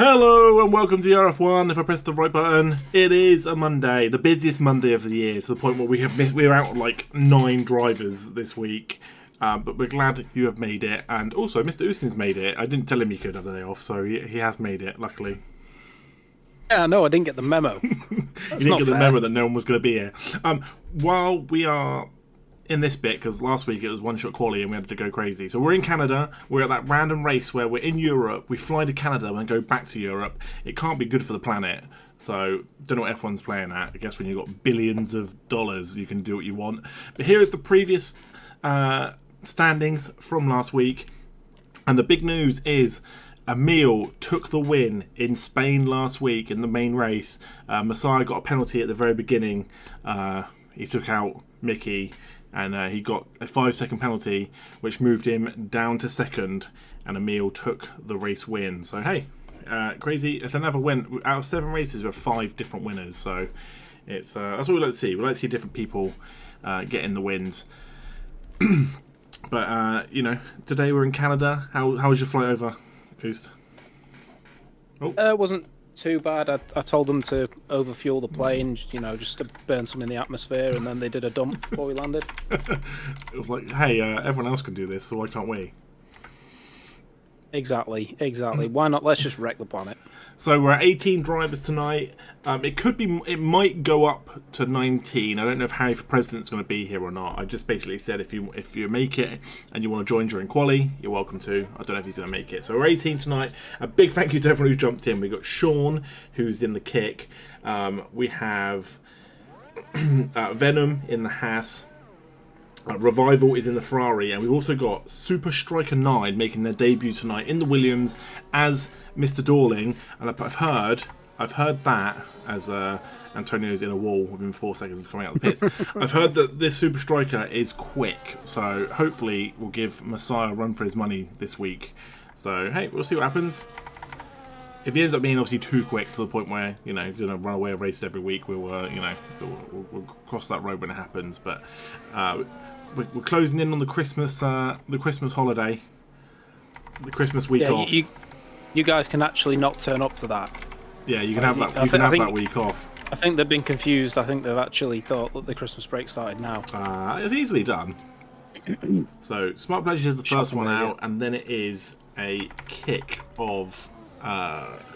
Hello and welcome to ERF1. If I press the right button, it is a Monday, the busiest Monday of the year, to the point where we're out like 9 drivers this week. But we're glad you have made it, and also Mr. Ustin's made it. I didn't tell him he could have the day off, so he has made it, luckily. Yeah, no, I didn't get the memo. You didn't get the memo that no one was going to be here. While we are in this bit, because last week it was one-shot quali and we had to go crazy. So we're in Canada, we're at that random race where we're in Europe, we fly to Canada and go back to Europe. It can't be good for the planet. So, don't know what F1's playing at. I guess when you've got billions of dollars, you can do what you want. But here is the previous standings from last week. And the big news is Emil took the win in Spain last week in the main race. Messiah got a penalty at the very beginning. He took out Mickey. And he got a 5-second penalty, which moved him down to second, and Emil took the race win. So, hey, crazy. It's another win. Out of 7 races, we have 5 different winners. So, it's that's what we like to see. We like to see different people getting the wins. But, today we're in Canada. How was your flight over, Oost? Oh. It wasn't too bad. I told them to overfuel the plane, just to burn some in the atmosphere, and then they did a dump before we landed. It was like, hey, everyone else can do this, so why can't we? Exactly. Why not? Let's just wreck the planet. So we're at 18 drivers tonight. It might go up to 19. I don't know if Harry for President's going to be here or not. I just basically said if you make it and you want to join during Quali, you're welcome to. I don't know if he's going to make it. So we're 18 tonight. A big thank you to everyone who jumped in. We've got Sean, who's in the kick. We have Venom in the Haas. Revival is in the Ferrari, and we've also got Super Striker 9 making their debut tonight in the Williams as Mr. Dorling. And I've heard that as Antonio's in a wall within 4 seconds of coming out of the pits. I've heard that this Super Striker is quick, so hopefully we'll give Messiah a run for his money this week. So hey, we'll see what happens. If he ends up being obviously too quick to the point where he's going to run away a race every week, we'll cross that road when it happens. But we're closing in on the Christmas holiday, the Christmas week off. You guys can actually not turn up to that. Yeah, you can have that. You can have that week off. I think they've been confused. I think they've actually thought that the Christmas break started now. It's easily done. So Smart Pleasure is the first one out, and then it is a kick of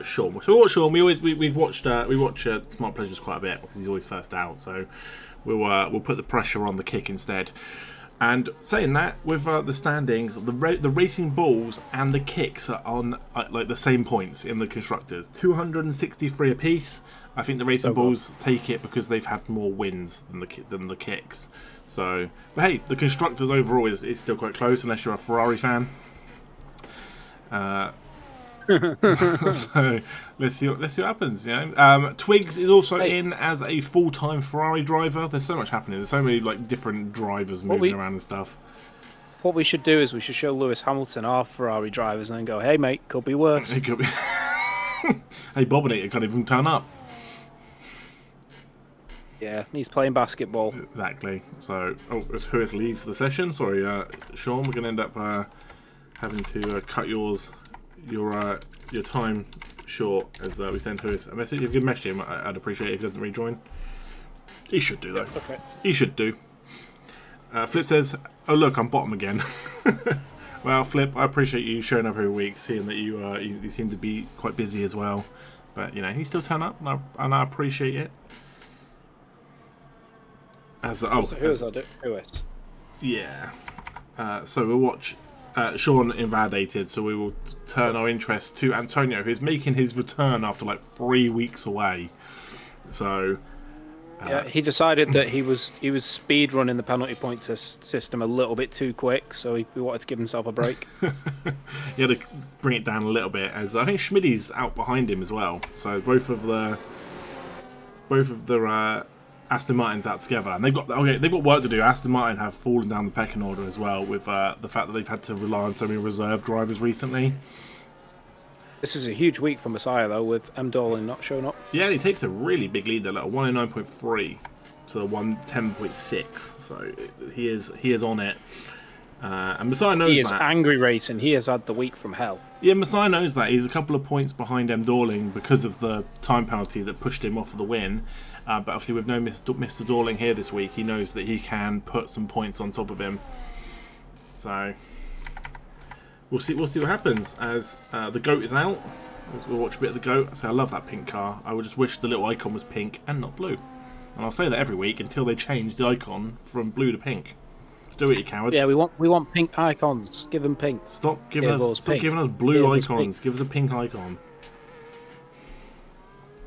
Sean. So we watch Sean. We watch Smart Pleasures quite a bit because he's always first out. So we'll put the pressure on the kick instead. And saying that, with the standings, the racing balls and the kicks are on like the same points in the constructors, 263 apiece. I think the racing balls take it because they've had more wins than the kicks. So, but hey, the constructors overall is still quite close unless you're a Ferrari fan. So let's see what happens. Twigs is also in as a full-time Ferrari driver. There's so much happening. There's so many different drivers moving around and stuff. What we should do is we should show Lewis Hamilton our Ferrari drivers and then go, "Hey mate, could be worse." It could be. Hey, Bobinator can't even turn up. Yeah, he's playing basketball. Exactly. So, as Huis leaves the session, sorry, Sean, we're going to end up having to cut your time short as we send Huis a message. If you could message him, I'd appreciate it if he doesn't rejoin. He should do, though. Okay. He should do. Flip says, "Oh look, I'm bottom again." Well, Flip, I appreciate you showing up every week, seeing that you seem to be quite busy as well. But he still turn up, and I appreciate it. Yeah. So we'll watch Sean invalidated, so we will turn our interest to Antonio, who's making his return after 3 weeks away. So yeah, he decided that he was speed running the penalty point system a little bit too quick, so he wanted to give himself a break. He had to bring it down a little bit, as I think Schmidt's out behind him as well. So both of the Aston Martin's out together, and they've got work to do. Aston Martin have fallen down the pecking order as well, with the fact that they've had to rely on so many reserve drivers recently. This is a huge week for Messiah though, with M. Dolan not showing up. Yeah, he takes a really big lead there, 109.3 to 110.6. So he is on it. And Messiah knows He is that. angry racing. He has had the week from hell. Yeah, Messiah knows that. He's a couple of points behind M. Dorling because of the time penalty that pushed him off of the win. But obviously with no Mr. Dorling here this week, he knows that he can put some points on top of him. So we'll see what happens as the GOAT is out. We'll watch a bit of the GOAT. So I love that pink car. I would just wish the little icon was pink and not blue. And I'll say that every week until they change the icon from blue to pink. Let's do it, you cowards. Yeah, we want pink icons. Give them pink. Stop giving us blue icons. Give us a pink icon.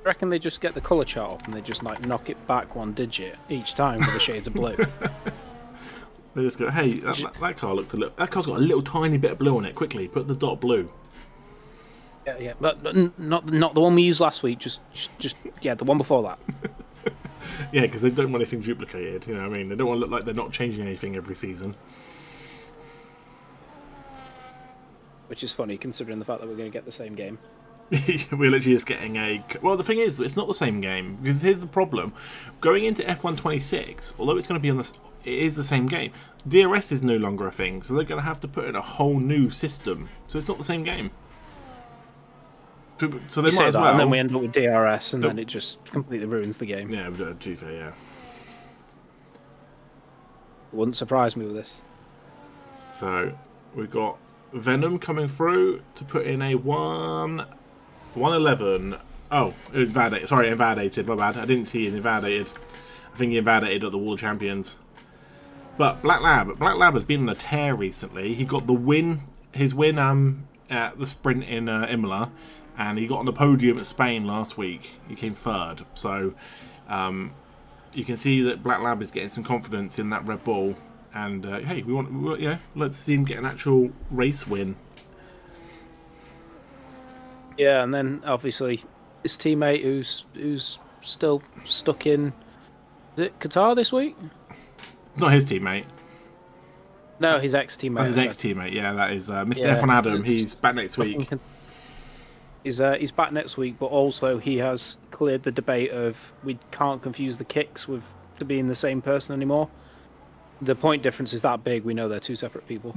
I reckon they just get the colour chart up and they just like knock it back one digit each time with the shades of blue. They just go, hey, that car looks a little. That car's got a little tiny bit of blue on it. Quickly, put the dot blue. Yeah, but not the one we used last week. Just yeah, the one before that. Yeah, because they don't want anything duplicated. You know what I mean? They don't want to look like they're not changing anything every season. Which is funny considering the fact that we're going to get the same game. We're literally just getting a... Well, the thing is, it's not the same game, because here's the problem. Going into F1 26, although it's going to be on this... It is the same game. DRS is no longer a thing, so they're going to have to put in a whole new system. So it's not the same game. So they might as well... And then we end up with DRS, and then it just completely ruins the game. Yeah, to be fair, yeah. It wouldn't surprise me with this. So, we've got Venom coming through to put in a 111. Oh, it was invalidated. Sorry, invalidated. My bad. I didn't see it invalidated. I think he invalidated at the Wall of Champions. But Black Lab has been on a tear recently. He got the win, his win at the sprint in Imola, and he got on the podium at Spain last week. He came third. So you can see that Black Lab is getting some confidence in that Red Bull. And hey, let's see him get an actual race win. Yeah, and then obviously his teammate who's still stuck in, is it Qatar this week? Not his teammate. No, his ex-teammate. His ex-teammate, yeah, that is Mr. F1 Adam. He's back next week. He's back next week, but also he has cleared the debate of we can't confuse the kicks to being the same person anymore. The point difference is that big, we know they're two separate people.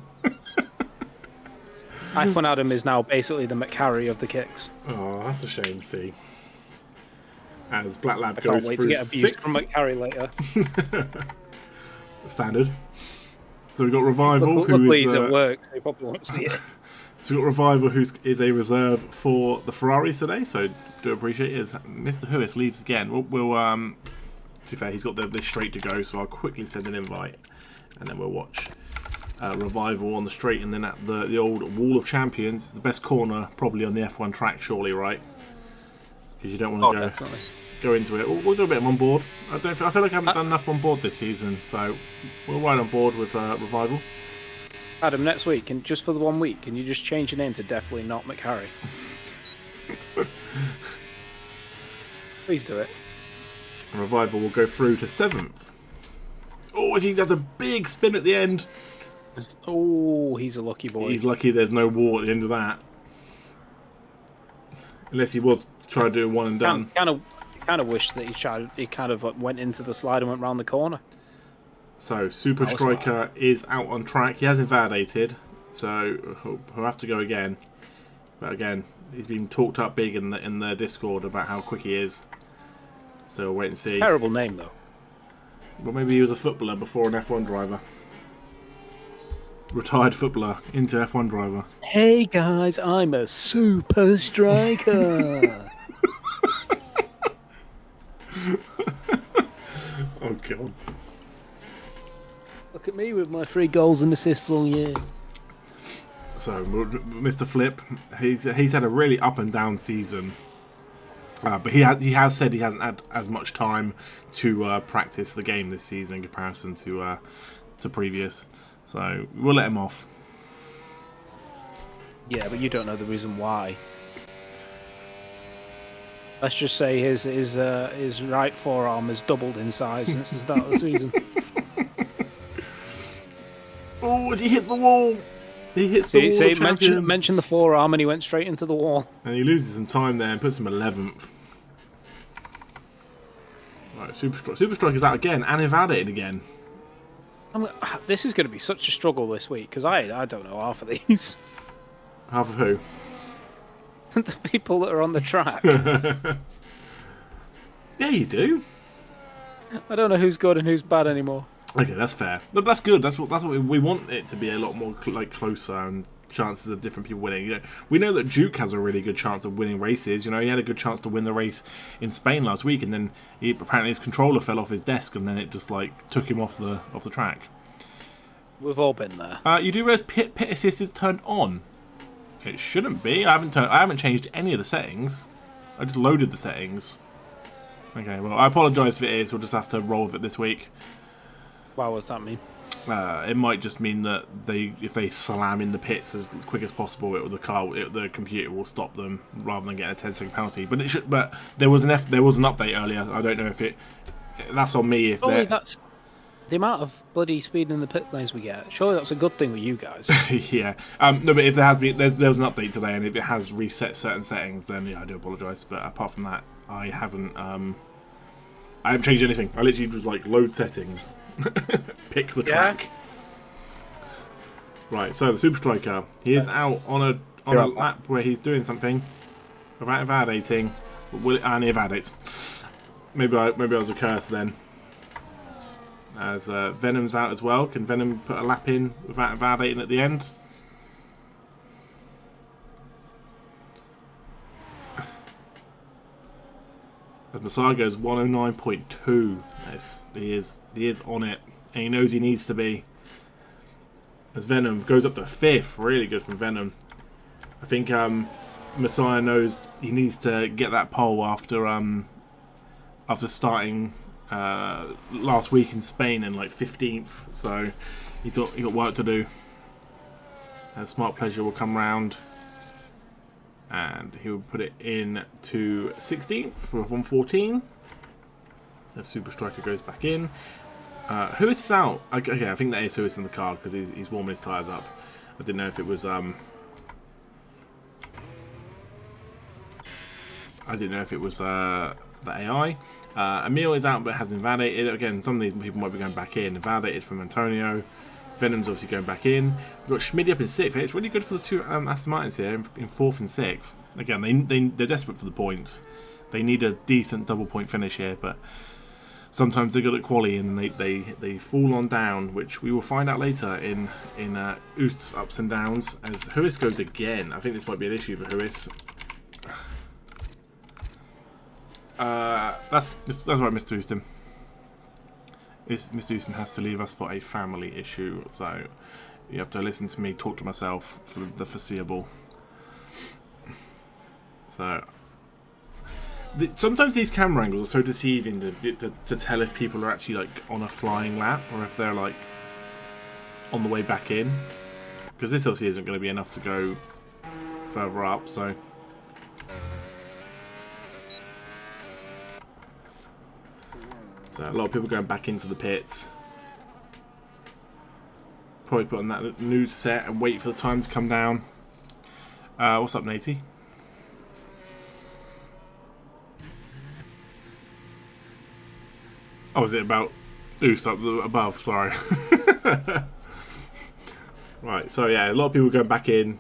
F1 Adam is now basically the McCarry of the kicks. Oh, that's a shame to see. As Black Lab I goes can't wait to through get abused from McCarry later. Standard. So we've got Revival, Luckily he's at work, so he probably won't see it. So we've got Revival, who is a reserve for the Ferraris today, so do appreciate it. As Mr. Huis leaves again, we'll to be fair, he's got this straight to go, so I'll quickly send an invite, and then we'll watch Revival on the straight, and then at the old Wall of Champions. It's the best corner probably on the F1 track, surely, right? Because you don't want to go into it. We'll do a bit of on board. I feel like I haven't done enough on board this season, so we'll ride on board with Revival. Adam, next week, and just for the 1 week, can you just change your name to Definitely Not McCarry? Please do it. Revival will go through to 7th. Oh, he does a big spin at the end. Oh, he's a lucky boy. He's lucky there's no war at the end of that. Unless he was trying to do one and done. Kind of wish that he kind of went into the slide and went round the corner. So, Super Striker is out on track. He has invalidated, so he'll have to go again. But again, he's been talked up big in the Discord about how quick he is. So we'll wait and see. Terrible name, though. Well, maybe he was a footballer before an F1 driver. Retired footballer into F1 driver. Hey guys, I'm a Super Striker. Oh god. Look at me with my 3 goals and assists all year. So, Mr. Flip, he's had a really up and down season. But he has said he hasn't had as much time to practice the game this season in comparison to previous. So we'll let him off. Yeah, but you don't know the reason why. Let's just say his right forearm has doubled in size since the start of the season. Oh, as he hits the wall! He hits the wall of champions. Mention the forearm and he went straight into the wall. And he loses some time there and puts him 11th. Right, Super Strike is out again and invalidated again. This is going to be such a struggle this week because I don't know half of these. Half of who? The people that are on the track. Yeah, you do. I don't know who's good and who's bad anymore. Okay, that's fair. But that's good. That's what we want it to be, a lot more like closer and chances of different people winning. You know, we know that Duke has a really good chance of winning races. You know, he had a good chance to win the race in Spain last week, and then apparently his controller fell off his desk, and then it just like took him off the track. We've all been there. You do realize pit assist is turned on? It shouldn't be. I haven't changed any of the settings. I just loaded the settings. Okay, well, I apologise if it is. We'll just have to roll with it this week. Wow, what does that mean? It might just mean that if they slam in the pits as quick as possible, the computer will stop them rather than getting a 10-second penalty. But there was an update earlier. I don't know if that's on me. Surely that's the amount of bloody speed in the pit lanes we get. Surely that's a good thing with you guys. Yeah. No, but if there has been, there was an update today, and if it has reset certain settings, then yeah, I do apologise. But apart from that, I haven't changed anything. I literally was like load settings. Pick the track. Right, so the Super Striker, he is out on a lap where he's doing something without invalidating, and he invalidates. Maybe I was a curse then. As Venom's out as well. Can Venom put a lap in without invalidating at the end? As Messiah goes 109.2. He is on it, and he knows he needs to be. As Venom goes up to 5th, really good from Venom. I think Messiah knows he needs to get that pole after starting last week in Spain in like 15th. So he thought he got work to do. Smart Pleasure will come round, and he will put it in to 16th for 114. The Super Striker goes back in. Who is out? Okay, I think that is who is in the car because he's warming his tyres up. I didn't know if it was the AI. Emil is out but has invalidated. Again, some of these people might be going back in. Invalidated from Antonio. Venom's obviously going back in. We've got Schmidty up in 6th. It's really good for the two Aston Martins here in 4th and 6th. Again, they're desperate for the points. They need a decent double point finish here, but sometimes they're good at quali and they fall on down, which we will find out later in Oost's ups and downs. As Huis goes again, I think this might be an issue for Huis. That's right, Mr. Houston. Mr. Houston has to leave us for a family issue, so you have to listen to me talk to myself for the foreseeable. So sometimes these camera angles are so deceiving to tell if people are actually like on a flying lap or if they're like on the way back in, because this obviously isn't going to be enough to go further up. So a lot of people going back into the pits. Probably put on that new set and wait for the time to come down. What's up, Natey? Oh, is it about Oost up above? Sorry. Right, so yeah, a lot of people going back in,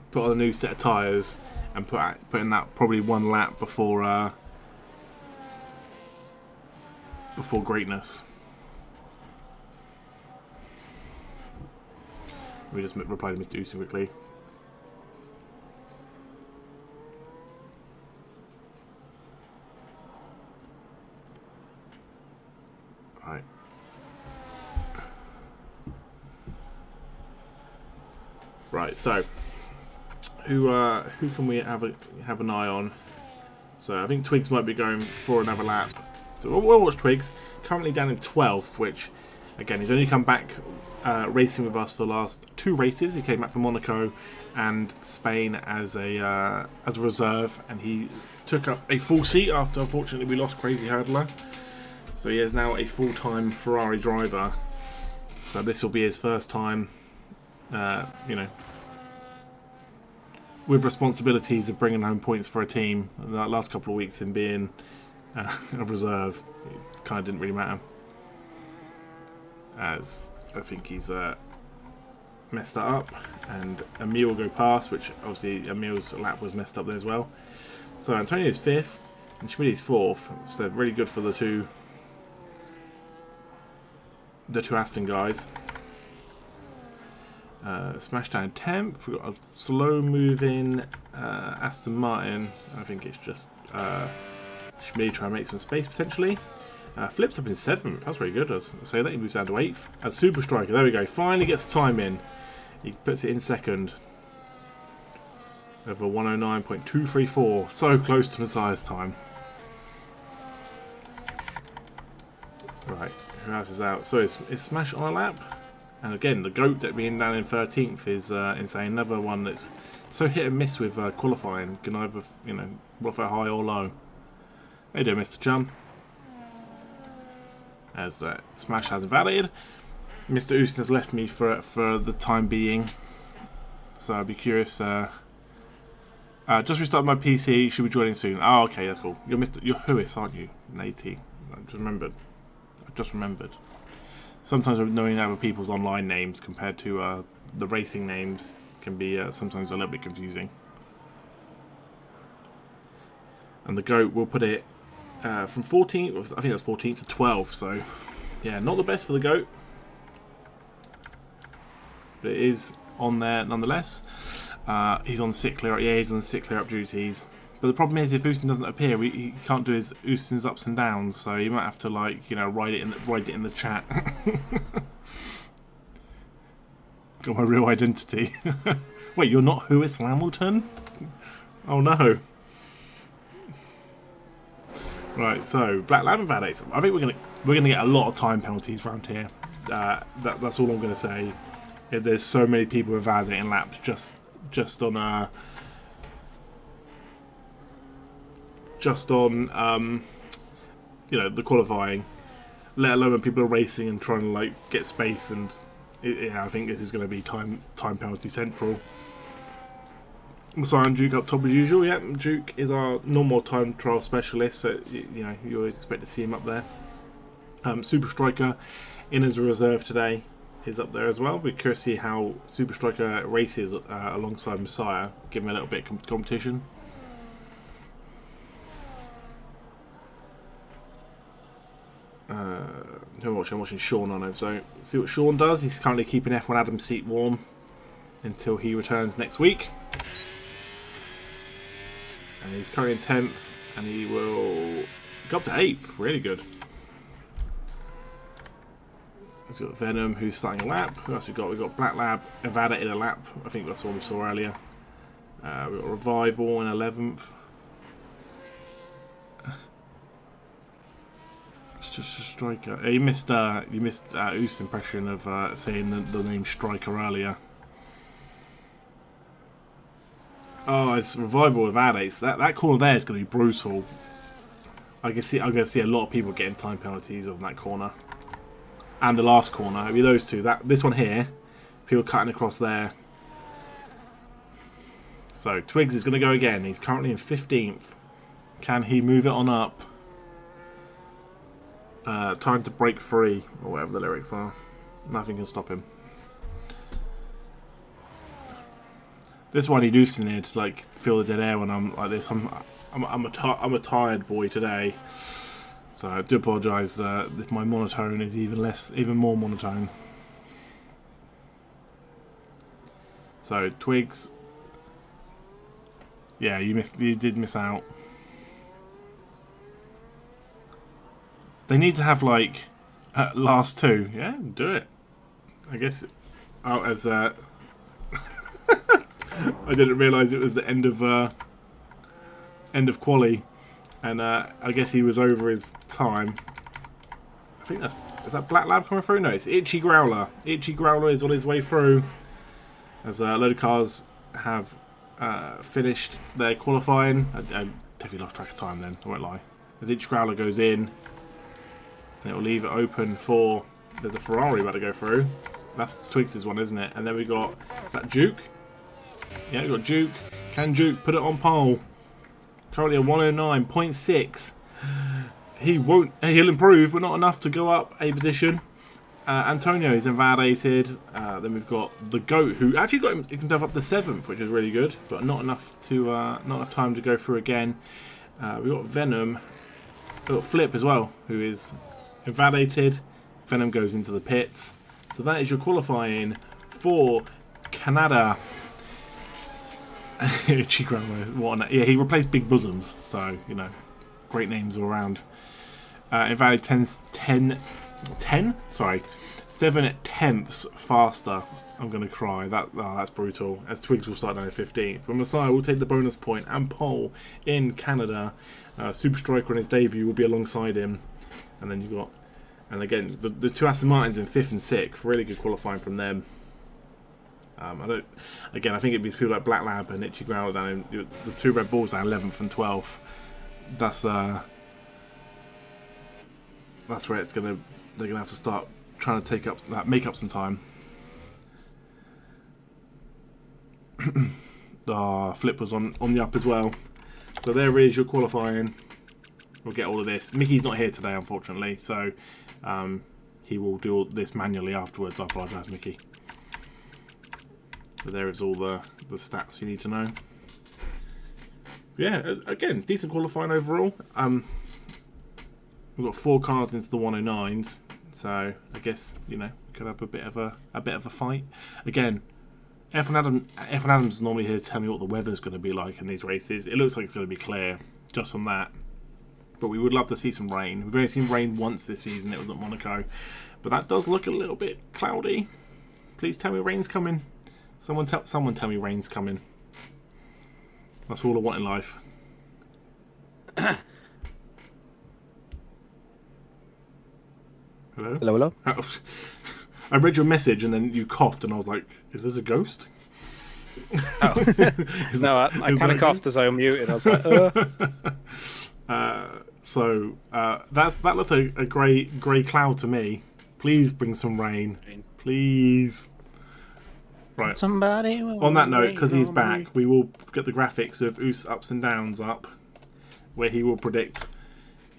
put on a new set of tyres, and put in that probably one lap before greatness. Let me just reply to Mr. Houston quickly. Right. Right, so who can we have an eye on? So I think Twigs might be going for another lap. So we'll watch Twigs. Currently down in 12th, which again he's only come back racing with us for the last 2 races. He came back from Monaco and Spain as a reserve, and he took up a full seat after unfortunately we lost Crazy Hurdler. So he is now a full-time Ferrari driver. So this will be his first time, with responsibilities of bringing home points for a team. The last couple of weeks in being a reserve, it kind of didn't really matter. As I think he's messed that up, and Emil will go past, which obviously Emil's lap was messed up there as well. So Antonio's 5th and Schmidt's 4th, so really good for the two Aston guys. Smashdown 10th. We've got a slow moving Aston Martin. I think it's just Schmidt trying to make some space potentially. Flips up in 7th. That's very good. As I say that, he moves down to 8th. As Super Striker, there we go. Finally gets the time in. He puts it in 2nd. Over 109.234. So close to Messiah's time. Right, who else is out? So is Smash on a lap? And again, the GOAT that being down in 13th is insane. Another one that's so hit and miss with qualifying. Can either, qualify high or low. How you doing, Mr. Chum? As Smash has invalidated. Mr. Houston has left me for the time being. So I'd be curious. Just restarted my PC. Should be joining soon. Oh, okay, that's cool. You're Huis, aren't you? Nate. I just remembered. Sometimes knowing other people's online names compared to the racing names can be sometimes a little bit confusing. And the GOAT will put it from 14th, I think that's 14th to 12th, so yeah, not the best for the GOAT. But it is on there nonetheless. He's on sick clear up, yeah, he's on sick clear up duties. But the problem is, if Houston doesn't appear, he can't do his Houston's ups and downs, so you might have to, like, write it in the chat. Got my real identity. Wait, you're not Huis Lamilton? Oh no. Right, so Black Lab and Vadates. I think we're gonna get a lot of time penalties around here. That's all I'm gonna say. There's so many people with validating laps just on the qualifying, let alone when people are racing and trying to like get space, and I think this is going to be time penalty central. Messiah and Duke up top as usual. Yeah, Duke is our normal time trial specialist, so you always expect to see him up there. Super Striker in as a reserve today is up there as well. We're curious to see how Super Striker races alongside Messiah, give him a little bit of competition. I'm watching Sean on him, so see what Sean does. He's currently keeping F1 Adam's seat warm until he returns next week. And he's currently in 10th, and he will go up to 8th. Really good. He's got Venom, who's starting a lap. Who else we got? We've got Black Lab, Evada in a lap. I think that's what we saw earlier. We've got Revival in 11th. It's just a Striker. You missed Oost's impression of saying the name Striker earlier. Oh, it's Revival with Adates. That corner there is going to be brutal. I'm going to see a lot of people getting time penalties on that corner, and the last corner. It'll be those two. This one here, people cutting across there. So Twigs is going to go again. He's currently in 15th. Can he move it on up? Time to break free, or whatever the lyrics are. Nothing can stop him. This one he do need to like feel the dead air when I'm like this. I'm a tired boy today, so I do apologise if my monotone is even more monotone. So Twigs, yeah, you did miss out. They need to have like last two, yeah, do it. I guess. Oh, as I didn't realise it was the end of Quali, and I guess he was over his time. I think is that Black Lab coming through? No, it's Itchy Growler. Itchy Growler is on his way through, as a load of cars have finished their qualifying. I definitely lost track of time then, I won't lie. As Itchy Growler goes in, and it will leave it open for, there's a Ferrari about to go through. That's Twigs' one, isn't it? And then we got that Duke. Yeah, we got Duke. Can Duke put it on pole? Currently a 109.6. He won't. He'll improve, but not enough to go up a position. Antonio is invalidated. Then we've got the goat, who actually got him up to 7th, which is really good, but not enough time to go through again. We've got Venom. We've got Flip as well, who is invalidated. Venom goes into the pits. So that is your qualifying for Canada. Yeah, he replaced Big Bosoms, so you know, great names all around. Invalid 7 tenths faster. I'm gonna cry. That's brutal. As Twigs will start down at 15th. But Messiah will take the bonus point and pole in Canada. Super Striker on his debut will be alongside him, and then you got, and again the two Aston Martins in 5th and 6th. Really good qualifying from them. I think it'd be people like Black Lab and Itchy Growl down in the two Red Bulls down 11th and 12th. That's where they're gonna have to start trying to make up some time. Flip was on the up as well. So there is your qualifying. We'll get all of this. Mickey's not here today, unfortunately, so he will do all this manually afterwards. I apologise, Mickey. So there is all the stats you need to know. Yeah, again, decent qualifying overall. We've got 4 cars into the 109s, so I guess you know we could have a bit of a fight. Again, F1 Adams is normally here to tell me what the weather's going to be like in these races. It looks like it's going to be clear just from that, but we would love to see some rain. We've only seen rain once this season. It was at Monaco, but that does look a little bit cloudy. Please tell me rain's coming. Someone tell me rain's coming. That's all I want in life. Hello? Hello? I read your message and then you coughed and I was like, is this a ghost? Oh. No, I kind of coughed as I unmuted. I was like, that looks like a grey cloud to me. Please bring some rain. Please. Right. Somebody on that note, because he's back, we will get the graphics of Oos ups and downs up, where he will predict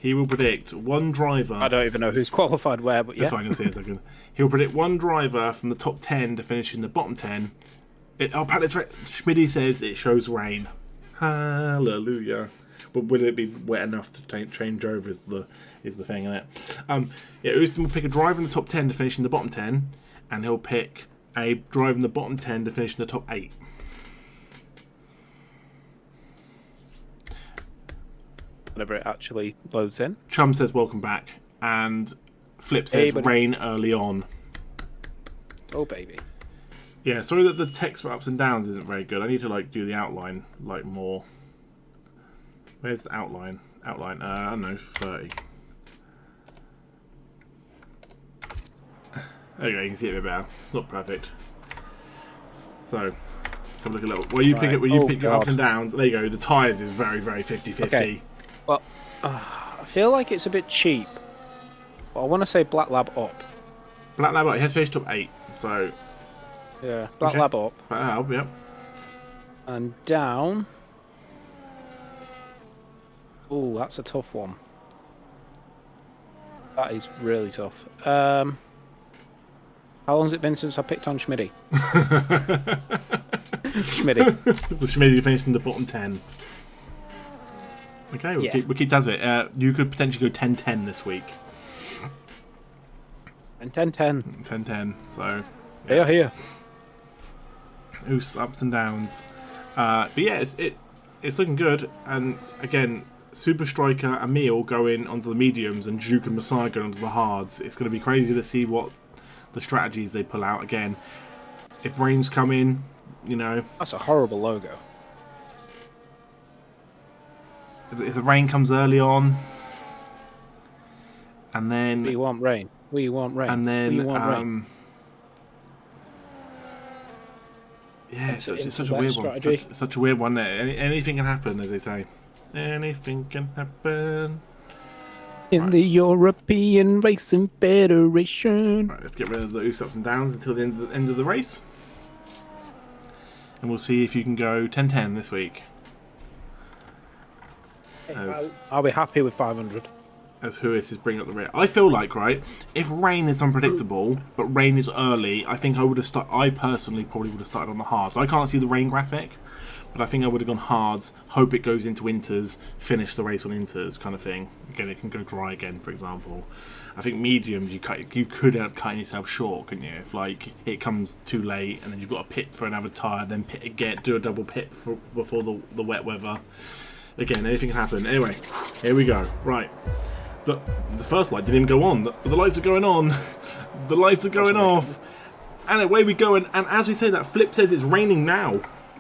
one driver. I don't even know who's qualified where, but yeah. That's what I'm going to see in a second. He'll predict one driver from the top 10 to finish in the bottom 10. Apparently, Schmidty says it shows rain. Hallelujah. But will it be wet enough to change over is the thing, isn't it? Ooston will pick a driver in the top 10 to finish in the bottom 10, and he'll pick a driver in the bottom 10 to finish in the top 8. Whenever it actually loads in. Chum says welcome back, and Flip says rain early on. Oh baby. Yeah, sorry that the text for ups and downs isn't very good. I need to do the outline more. Where's the outline? I don't know, 30. There you go, you can see it a bit better. It's not perfect. So, let's have a look at it. Where you pick your ups and downs, there you go. The tyres is very, very 50-50. Okay. Well, I feel like it's a bit cheap. But I want to say Black Lab up. Black Lab up. He has finished top 8. So, yeah, Black Lab up. Yep. And down. Oh, that's a tough one. That is really tough. How long has it been since I picked on Schmidty? Schmidty. So Schmidty finished in the bottom 10. Okay, we'll keep tabs of it. You could potentially go 10-10 this week. And 10-10. 10-10, so... Yeah. Here. Oos, ups and downs. But yeah, it's looking good. And again, Super Striker and Emil going onto the mediums and Duke and Messiah going onto the hards. It's going to be crazy to see what the strategies they pull out again. If rain's coming, you know... That's a horrible logo. If the rain comes early on, and then... We want rain. And then... rain. Yeah, it's such a weird one. Such a weird one. Anything can happen, as they say. Anything can happen. In the European Racing Federation. Right, let's get rid of the ups and downs until the end of the race. And we'll see if you can go 10-10 this week. I'll be happy with 500. as Huis is bringing up the rear. I feel like, right, if rain is unpredictable, but rain is early, I think I personally probably would have started on the hards. I can't see the rain graphic, but I think I would have gone hards, hope it goes into inters, finish the race on inters, kind of thing. Again, it can go dry again, for example. I think mediums, you could end up cutting yourself short, couldn't you? If like it comes too late and then you've got to pit for another tyre, then pit again, do a double pit before the wet weather. Again, anything can happen. Anyway, here we go. Right. The first light didn't even go on. The lights are going on. The lights are going off. And away we go. And as we say that, Flip says it's raining now.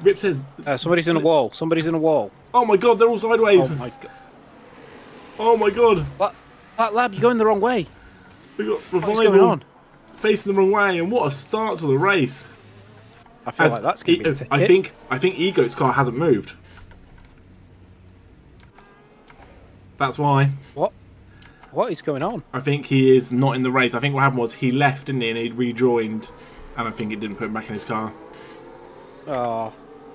Rip says... somebody's in a wall. Somebody's in a wall. Oh my god, they're all sideways. Oh my god. Oh my god. That lab, you're going the wrong way. We got What's Revival going on? facing the wrong way. And what a start to the race. I feel like that's going to be a I think Ego's car hasn't moved. That's why. What is going on? I think he is not in the race. I think what happened was he left, didn't he, and he'd rejoined, and I think it didn't put him back in his car. Oh.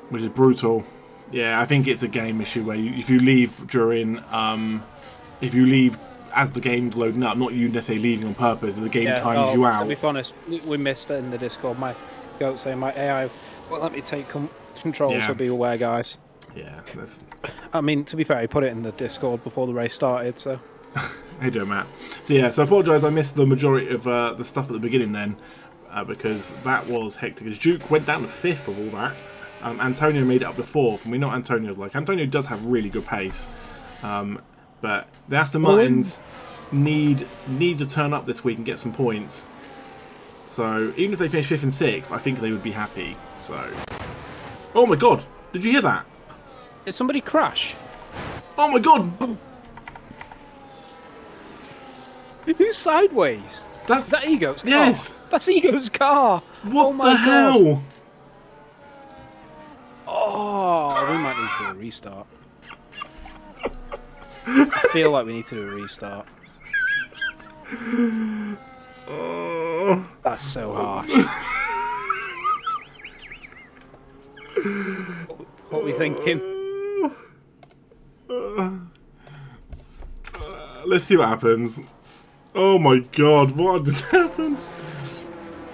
Which is brutal. Yeah, I think it's a game issue where if you leave during, if you leave as the game's loading up, not you necessarily leaving on purpose, the game times you out. To be honest, we missed it in the Discord. My goat saying my AI won't let me take control, so be aware, guys. Yeah. I mean, to be fair, he put it in the Discord before the race started, so... How you doing, Matt? So yeah, so I apologise I missed the majority of the stuff at the beginning then, because that was hectic. As Duke went down to 5th of all that. Antonio made it up to 4th, and we know what Antonio's like. Antonio does have really good pace, but the Aston Martins need to turn up this week and get some points. So even if they finish 5th and 6th, I think they would be happy. So, oh my god, did you hear that? Did somebody crash? Oh my god! Who's sideways? Is that Ego's car? Yes! That's Ego's car! What the hell? God. Oh, we might need to do a restart. I feel like we need to do a restart. Oh. That's so harsh. What are we thinking? Let's see what happens. Oh my god, what just happened?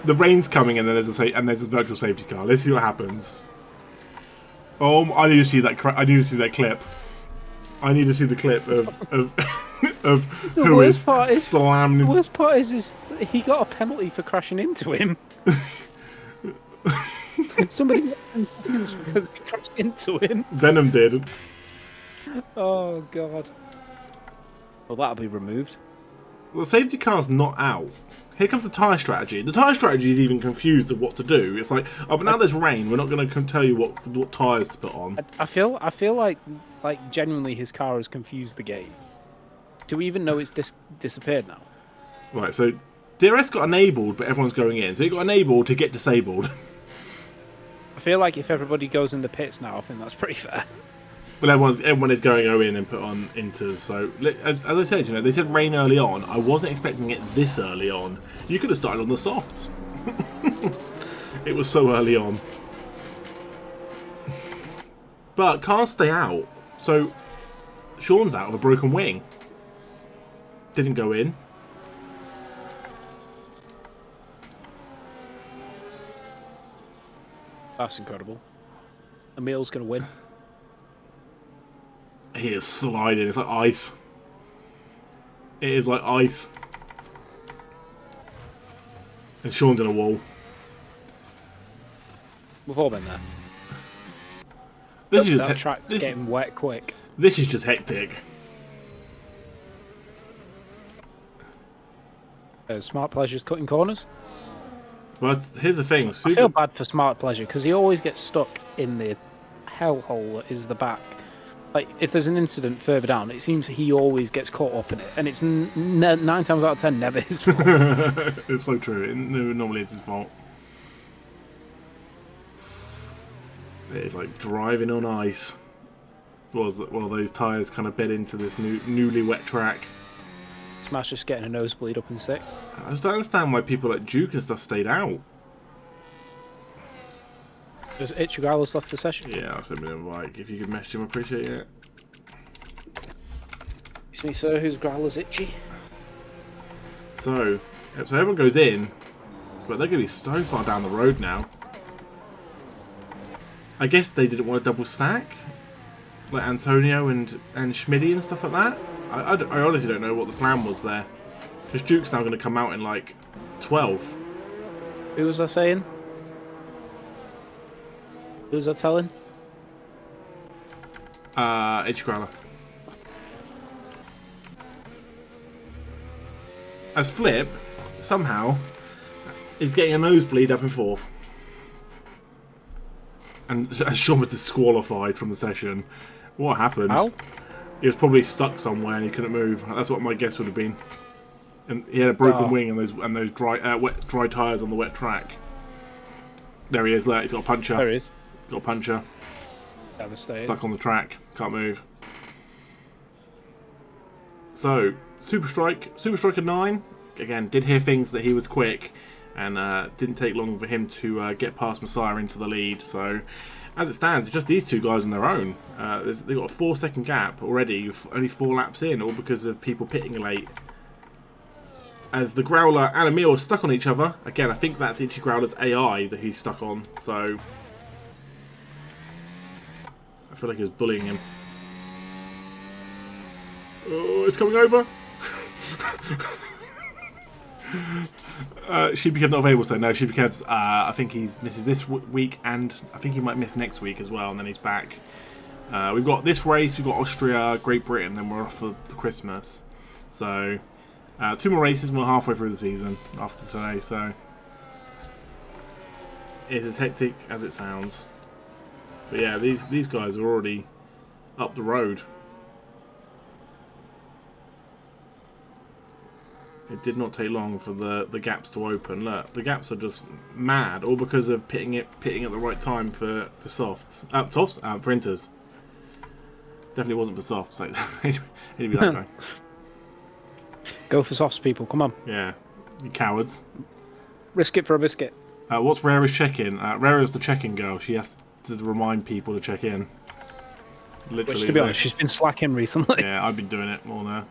The rain's coming and then there's a virtual safety car. Let's see what happens. Oh, I need to see that. I need to see that clip. I need to see the clip of who is slammed. The worst part is he got a penalty for crashing into him. Somebody got 10 seconds because he crashed into him. Venom did. Oh god. Well, that'll be removed. The safety car's not out. Here comes the tyre strategy. The tyre strategy is even confused of what to do. It's like, oh, but now there's rain. We're not going to tell you what tyres to put on. I feel like genuinely his car has confused the game. Do we even know it's disappeared now? Right. So DRS got enabled, but everyone's going in. So it got enabled to get disabled. I feel like if everybody goes in the pits now, I think that's pretty fair. Well, everyone is going in and put on inters. So as I said, they said rain early on. I wasn't expecting it this early on. You could have started on the softs. It was so early on. But cars stay out. So Sean's out of a broken wing. Didn't go in. That's incredible. Emil's going to win. He is sliding. It's like ice. It is like ice. And Sean's in a wall. We've all been there. This is that track's getting wet quick. This is just hectic. Smart Pleasure's cutting corners. But here's the thing. I feel bad for Smart Pleasure because he always gets stuck in the hellhole that is the back. Like, if there's an incident further down, it seems he always gets caught up in it. And it's 9 times out of 10 never his fault. It's so true. It normally is his fault. It's like driving on ice. While those tyres kind of bed into this newly wet track. Smash just getting a nosebleed up in 6th. I just don't understand why people like Duke and stuff stayed out. Does Ichigalo's left the session? Yeah, I'll send him a like. If you could message him, I appreciate it. me, sir, whose growl is itchy? So everyone goes in, but they're going to be so far down the road now. I guess they didn't want to double stack, like Antonio and Schmidty and stuff like that. I honestly don't know what the plan was there, because Duke's now going to come out in like 12. Who was I saying? Who was I telling? Itchy Growler. As Flip, somehow, is getting a nosebleed up in 4th. And as Sean was disqualified from the session. What happened? How? He was probably stuck somewhere and he couldn't move. That's what my guess would have been. And he had a broken wing and those dry tyres on the wet track. There he is, look, he's got a puncher. There he is. Got a puncher. Devastating. Stuck on the track. Can't move. So, Super Striker 9, again, did hear things that he was quick, and didn't take long for him to get past Messiah into the lead. So, as it stands, it's just these two guys on their own. They've got a 4-second gap already, only 4 laps in, all because of people pitting late. As the Growler and Emil are stuck on each other. Again, I think that's Itchy Growler's AI that he's stuck on, so I feel like he was bullying him. Oh, it's coming over. Sheepy not available today. No, Sheepy Kev's, I think he's misses this week, and I think he might miss next week as well, and then he's back. We've got this race, we've got Austria, Great Britain, then we're off for Christmas. So, 2 more races, and we're halfway through the season after today, so it's as hectic as it sounds. But yeah, these guys are already up the road. It did not take long for the gaps to open. Look, the gaps are just mad, all because of pitting at the right time for softs. For inters. Definitely wasn't for softs. Like, it'd be that guy. Go for softs, people. Come on. Yeah, you cowards. Risk it for a biscuit. What's Rara's check-in? Rara's the check-in girl. She has to remind people to check in. Literally. Which, to be honest, she's been slacking recently. Yeah, I've been doing it more now.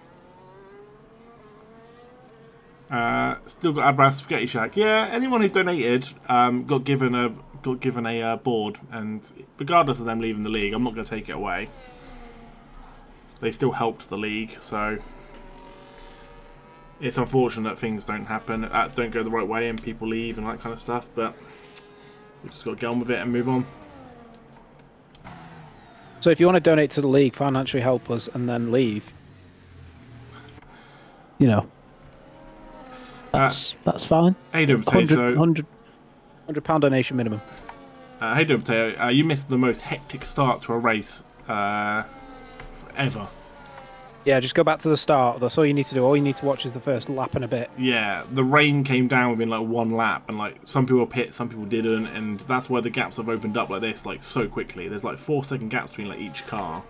Still got Abras Spaghetti Shack. Yeah, anyone who donated got given a board, and regardless of them leaving the league, I'm not going to take it away. They still helped the league, so it's unfortunate things don't happen, don't go the right way, and people leave and that kind of stuff. But we just got to get on with it and move on. So if you want to donate to the league, financially help us, and then leave, you know. That's fine. How you doing, Potato? £100 donation minimum. How you doing, Potato? You missed the most hectic start to a race ever. Yeah, just go back to the start. That's all you need to do. All you need to watch is the first lap and a bit. Yeah, the rain came down within like 1 lap, and like some people pit, some people didn't, and that's why the gaps have opened up like this, like so quickly. There's like 4-second gaps between like each car.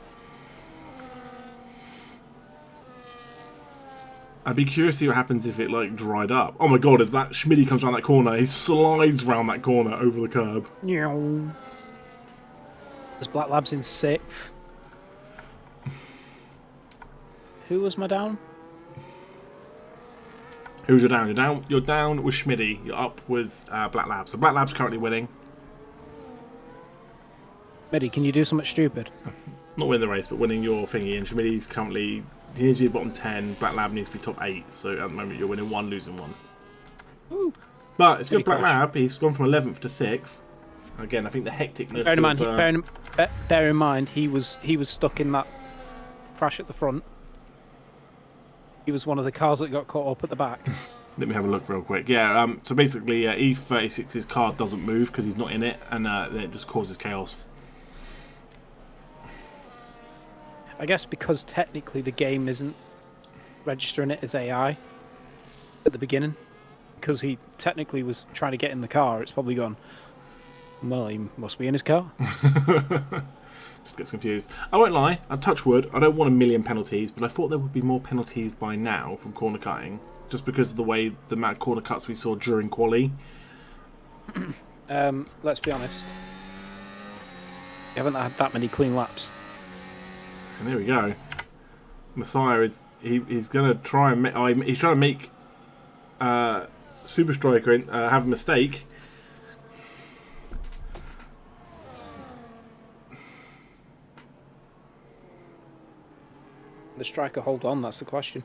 I'd be curious to see what happens if it like dried up. Oh my god, as that Schmitty comes around that corner, he slides around that corner over the curb. There's Black Labs in 6th. Who was my down? Who's your down? You're down with Schmitty. You're up with Black Labs. So Black Labs currently winning. Schmitty, can you do something stupid? Not winning the race, but winning your thingy. And Schmitty's currently... He needs to be bottom 10. Black Lab needs to be top 8. So at the moment you're winning 1, losing 1. Ooh. But it's good Black Lab. He's gone from 11th to 6th. Again, I think the hecticness. Bear in mind, he was stuck in that crash at the front. He was one of the cars that got caught up at the back. Let me have a look real quick. Yeah. So basically, E36's car doesn't move because he's not in it, and it just causes chaos. I guess because technically the game isn't registering it as AI at the beginning, because he technically was trying to get in the car, it's probably gone, well, he must be in his car. Just gets confused. I won't lie, I touch wood, I don't want 1,000,000 penalties, but I thought there would be more penalties by now from corner cutting, just because of the way the amount of corner cuts we saw during Quali. Let's be honest, you haven't had that many clean laps. And there we go. Messiah is he's gonna try and he's trying to make Super Striker have a mistake. The striker hold on, that's the question.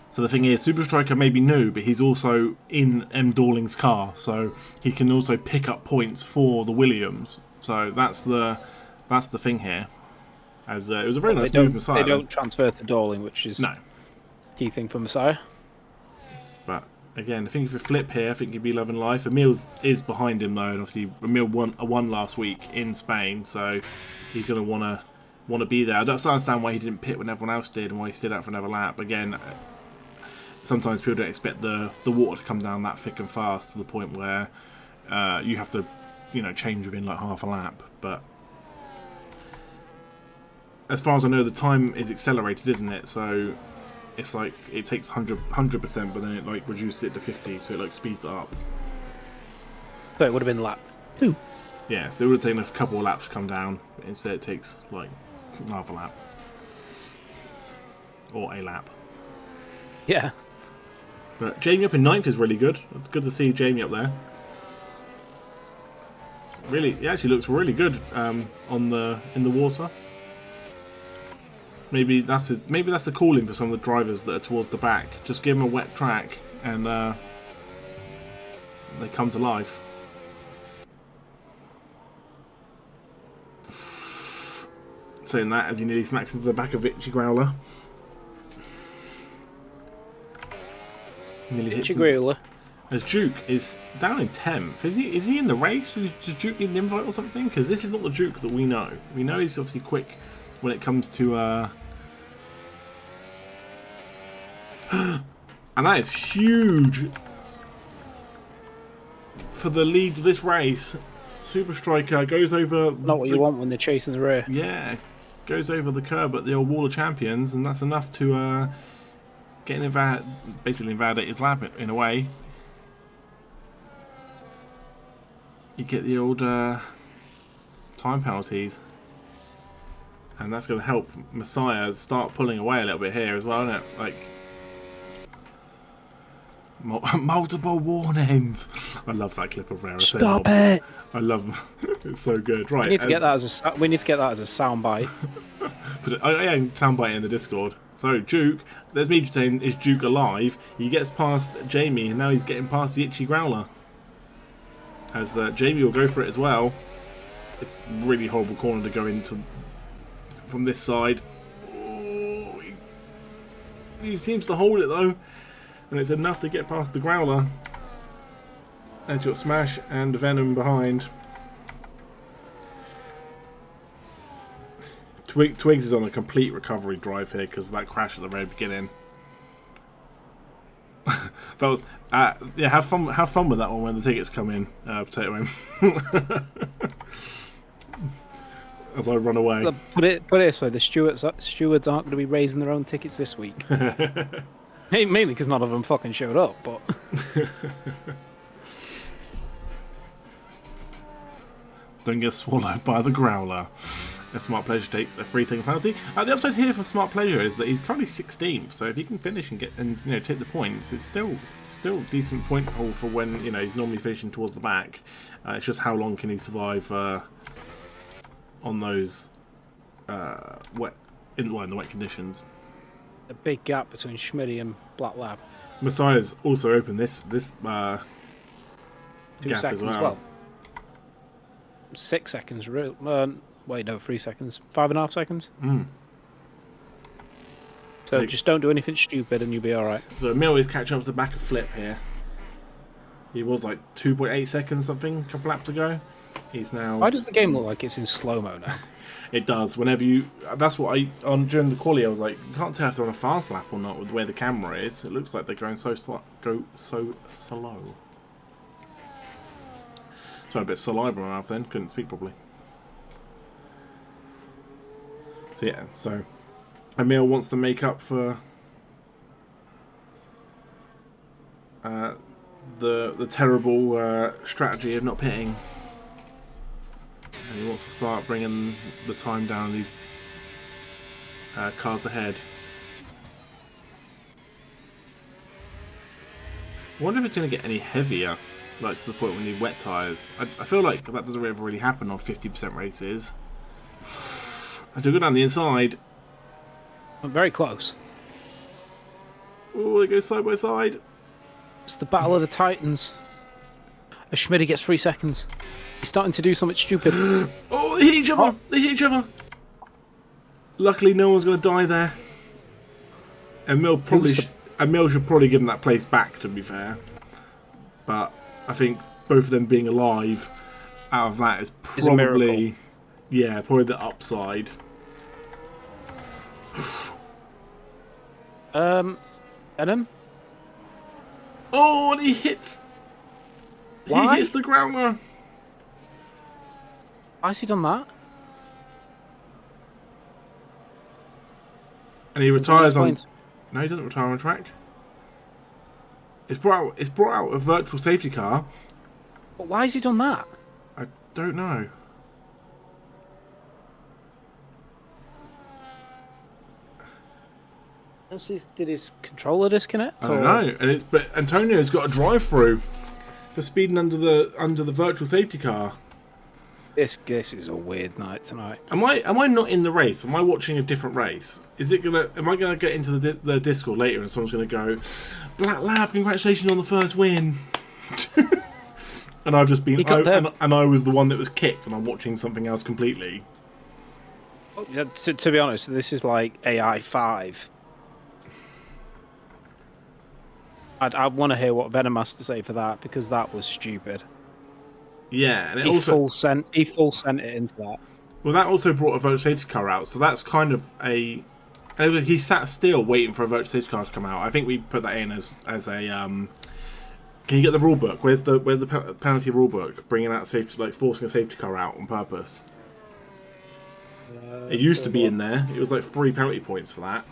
So the thing is, Super Striker may be new, but he's also in M. Dorling's car, so he can also pick up points for the Williams. So that's the thing here. As it was a very nice move, Messiah. They don't transfer to Dorling, which is key thing for Messiah. But again, I think if you flip here, I think he'd be loving life. Emil is behind him though, and obviously Emil won last week in Spain, so he's going to want to be there. I don't understand why he didn't pit when everyone else did, and why he stood out for another lap. Again, sometimes people don't expect the water to come down that thick and fast to the point where you have to, change within like half a lap. But as far as I know, the time is accelerated, isn't it? So it's like it takes 100%, but then it like reduces it to 50, so it like speeds it up. So it would have been lap 2. Yeah, so it would have taken a couple of laps to come down, but instead it takes like half a lap or a lap. Yeah. But Jamie up in 9th is really good. It's good to see Jamie up there. Really, he actually looks really good in the water. Maybe that's the calling for some of the drivers that are towards the back. Just give them a wet track and they come to life. Saying that as he nearly smacks into the back of Itchy Growler. Nearly hits Growler. As Duke is down in 10th. Is he in the race? Does Duke need an invite or something? Because this is not the Duke that we know. We know he's obviously quick when it comes to and that is huge for the lead of this race. Super Striker goes over. Not what you want when they're chasing the rear. Yeah, goes over the curb at the old Wall of Champions, and that's enough to basically invalidate his lap in a way. You get the old time penalties, and that's going to help Messiah start pulling away a little bit here as well, isn't it? Like multiple warnings. I love that clip of Rara. Stop it! I love it's so good. Right, we need to get that as a sound bite. Soundbite in the Discord. So Duke, there's me saying, is Duke alive? He gets past Jamie, and now he's getting past the Itchy Growler. As Jamie will go for it as well. It's a really horrible corner to go into from this side. Oh, he seems to hold it though, and it's enough to get past the Growler. And you've got Smash and Venom behind. Twigs is on a complete recovery drive here because of that crash at the very beginning. That was yeah. Have fun with that one when the tickets come in, Potato Man. As I run away. Put it this way: the stewards aren't going to be raising their own tickets this week. Mainly because none of them fucking showed up, but. Don't get swallowed by the Growler. A Smart Pleasure takes a 3-second penalty. The upside here for Smart Pleasure is that he's currently 16th, so if he can finish and take the points, it's still decent point haul for when he's normally finishing towards the back. It's just how long can he survive on those in the wet conditions. A big gap between Schmitty and Black Lab. Messiah's also opened this 2 gap seconds as well. 6 seconds, real. Wait, no, 3 seconds. 5.5 seconds. So just don't do anything stupid and you'll be alright. So Emil is catching up to the back of Flip here. He was like 2.8 seconds something a couple laps ago. He's now... Why does the game look like it's in slow-mo now? It does. Whenever you... That's what during the quali I was like, you can't tell if they're on a fast lap or not with where the camera is. It looks like they're going so slow. Sorry, a bit of saliva in my mouth then. Couldn't speak properly. So yeah, so Emil wants to make up for the terrible strategy of not pitting, and he wants to start bringing the time down these cars ahead. I wonder if it's going to get any heavier, like to the point when you need wet tyres. I feel like that doesn't ever really happen on 50% races. As we go down the inside. I'm very close. Oh, they go side by side. It's the battle of the Titans. Schmitty gets 3 seconds. He's starting to do something stupid. Oh, they hit each other! Oh. They hit each other! Luckily, no one's going to die there. And Mill should probably give them that place back, to be fair. But I think both of them being alive out of that is probably... Yeah, probably the upside. Venom? Oh, and he hits... Why? He hits the groundler. Why has he done that? And he retires on... No, he doesn't retire on track. It's brought out a virtual safety car. But why has he done that? I don't know. Did his controller disconnect? I don't know. But Antonio's got a drive through for speeding under the virtual safety car. This is a weird night tonight. Am I not in the race? Am I watching a different race? Am I gonna get into the Discord later and someone's gonna go, Black Lab, congratulations on the first win? And I've just been and I was the one that was kicked and I'm watching something else completely. Yeah, to be honest, this is like AI 5. I want to hear what Venom has to say for that, because that was stupid. Yeah, and he full sent it into that. Well, that also brought a virtual safety car out, so that's kind of a... He sat still waiting for a virtual safety car to come out. I think we put that in as a... Can you get the rule book? Where's the penalty rule book? Bringing out safety, like forcing a safety car out on purpose. It used to be in there. It was like 3 penalty points for that.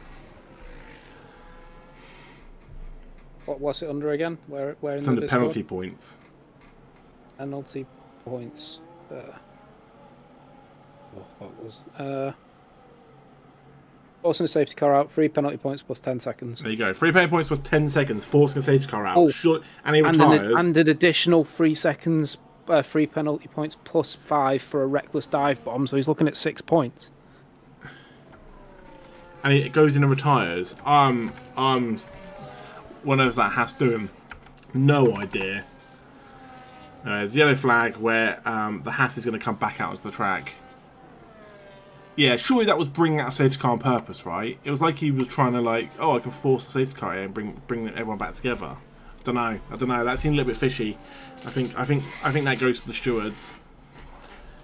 What's it under again? Where it's under penalty points. Penalty points. What was forcing a safety car out? 3 penalty points plus 10 seconds. There you go. 3 penalty points plus 10 seconds. Forcing a safety car out. Oh, and he retires. And an additional 3 seconds. 3 penalty points plus 5 for a reckless dive bomb. So he's looking at 6 points. And it goes in and retires. What is that Haas doing? No idea. There's a yellow flag where the Haas is going to come back out onto the track. Yeah, surely that was bringing out a safety car on purpose, right? It was like he was trying to I can force the safety car here and bring everyone back together. I don't know. That seemed a little bit fishy. I think that goes to the stewards.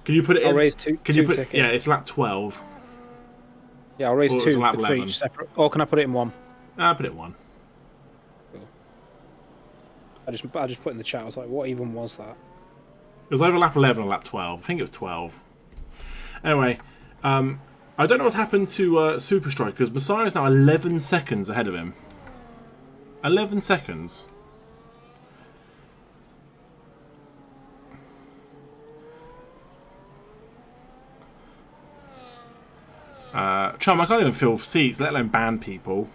Can you put it in? I'll raise two tickets. Yeah, it's lap 12. Yeah, I'll raise 2 lap for 11. each separate. Or can I put it in 1? I'll put it in 1. I just put in the chat. I was like, what even was that? It was either lap 11 or lap 12. I think it was 12. Anyway, I don't know what's happened to Super Strike, because Messiah is now 11 seconds ahead of him. 11 seconds. Chum, I can't even fill seats, let alone ban people.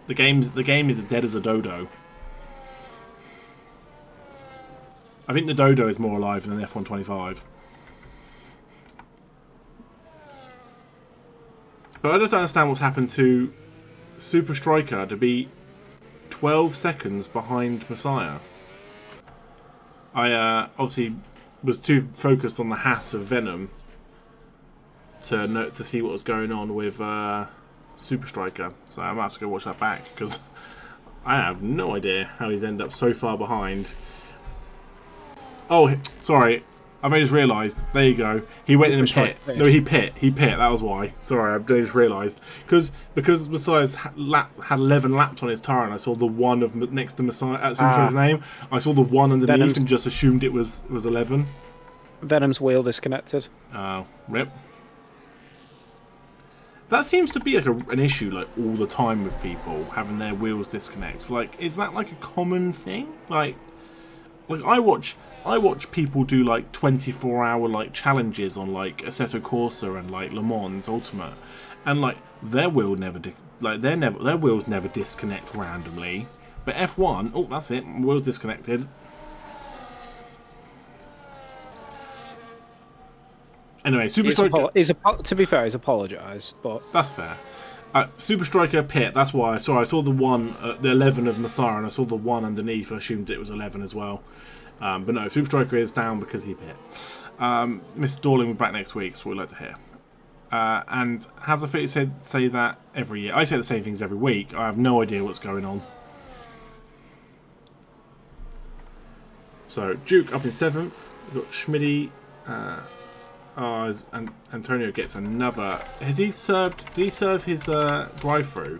The game is as dead as a dodo. I think the dodo is more alive than the F125. But I just don't understand what's happened to Super Striker to be 12 seconds behind Messiah. I obviously was too focused on the Haas of Venom to see what was going on with Super Striker. So I might have to go watch that back, because I have no idea how he's ended up so far behind. Oh, sorry. I've only just realised. There you go. He went in and pit. No, he pit. That was why. Sorry, I've just realised. Because Messiah's had 11 laps on his tyre, and I saw the one of next to Messiah's name. I saw the one underneath and just assumed it was 11. Venom's wheel disconnected. Oh, rip. That seems to be an issue all the time with people having their wheels disconnect. Is that a common thing? I watch people do 24-hour challenges on Assetto Corsa and Le Mans Ultimate, and their wheel their wheels never disconnect randomly. But F1, oh, that's it. Wheels disconnected. Anyway, Super Striker. To be fair, he's apologised, but That's fair. Super Striker pit. That's why I saw the one, the 11 of Massara, and I saw the one underneath. I assumed it was 11 as well. But no, Super Striker is down because he pit. Mr. Dorling will be back next week, so we'd like to hear. And has a fit say that every year. I say the same things every week. I have no idea what's going on. So Duke up in 7th. We've got Schmidty. And Antonio gets another. Has he served? Did he serve his drive-through?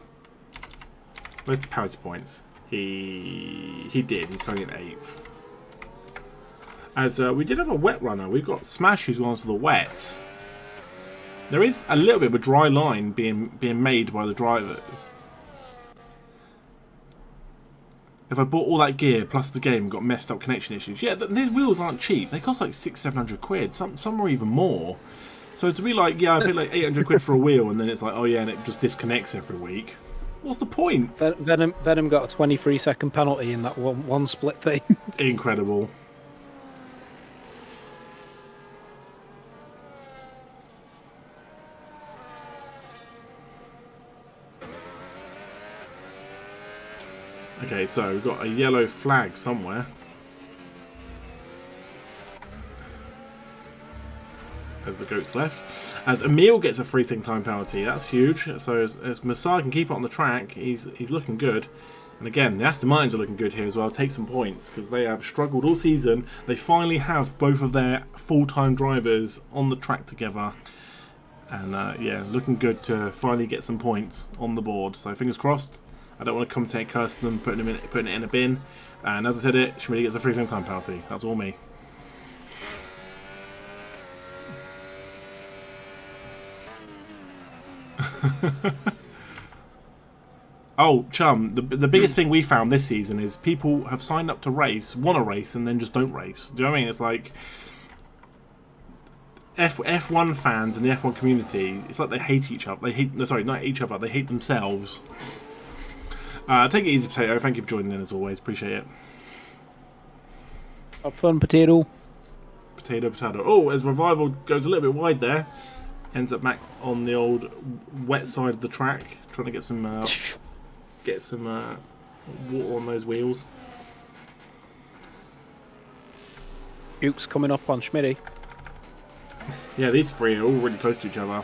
Where's the penalty points? He did. He's coming in 8th. As we did have a wet runner. We've got Smash who's gone to the wets. There is a little bit of a dry line being made by the drivers. If I bought all that gear plus the game and got messed up connection issues, yeah, these wheels aren't cheap. They cost like 600-700 quid. Some are even more. So to be like, yeah, I paid like 800 quid for a wheel, and then it's like, oh yeah, and it just disconnects every week. What's the point? Venom got a 23-second penalty in that one split thing. Incredible. Okay, so we've got a yellow flag somewhere. As the goat's left. As Emil gets a free time penalty, that's huge. So as Massar can keep it on the track, he's looking good. And again, the Aston Martins are looking good here as well. Take some points because they have struggled all season. They finally have both of their full-time drivers on the track together. And yeah, looking good to finally get some points on the board. So fingers crossed. I don't want to commentate curse them, putting it in a bin. And as I said Schmidt gets a free time penalty. That's all me. Oh, Chum, the biggest thing we found this season is people have signed up to race, want to race, and then just don't race. Do you know what I mean? It's like F1 fans and the F1 community, it's like they hate each other. Sorry, not each other, they hate themselves. Take it easy, Potato. Thank you for joining in as always. Appreciate it. Have fun, Potato. Potato. Oh, as Revival goes a little bit wide there, ends up back on the old wet side of the track, trying to get some water on those wheels. Duke's coming up on Schmitty. Yeah, these three are all really close to each other.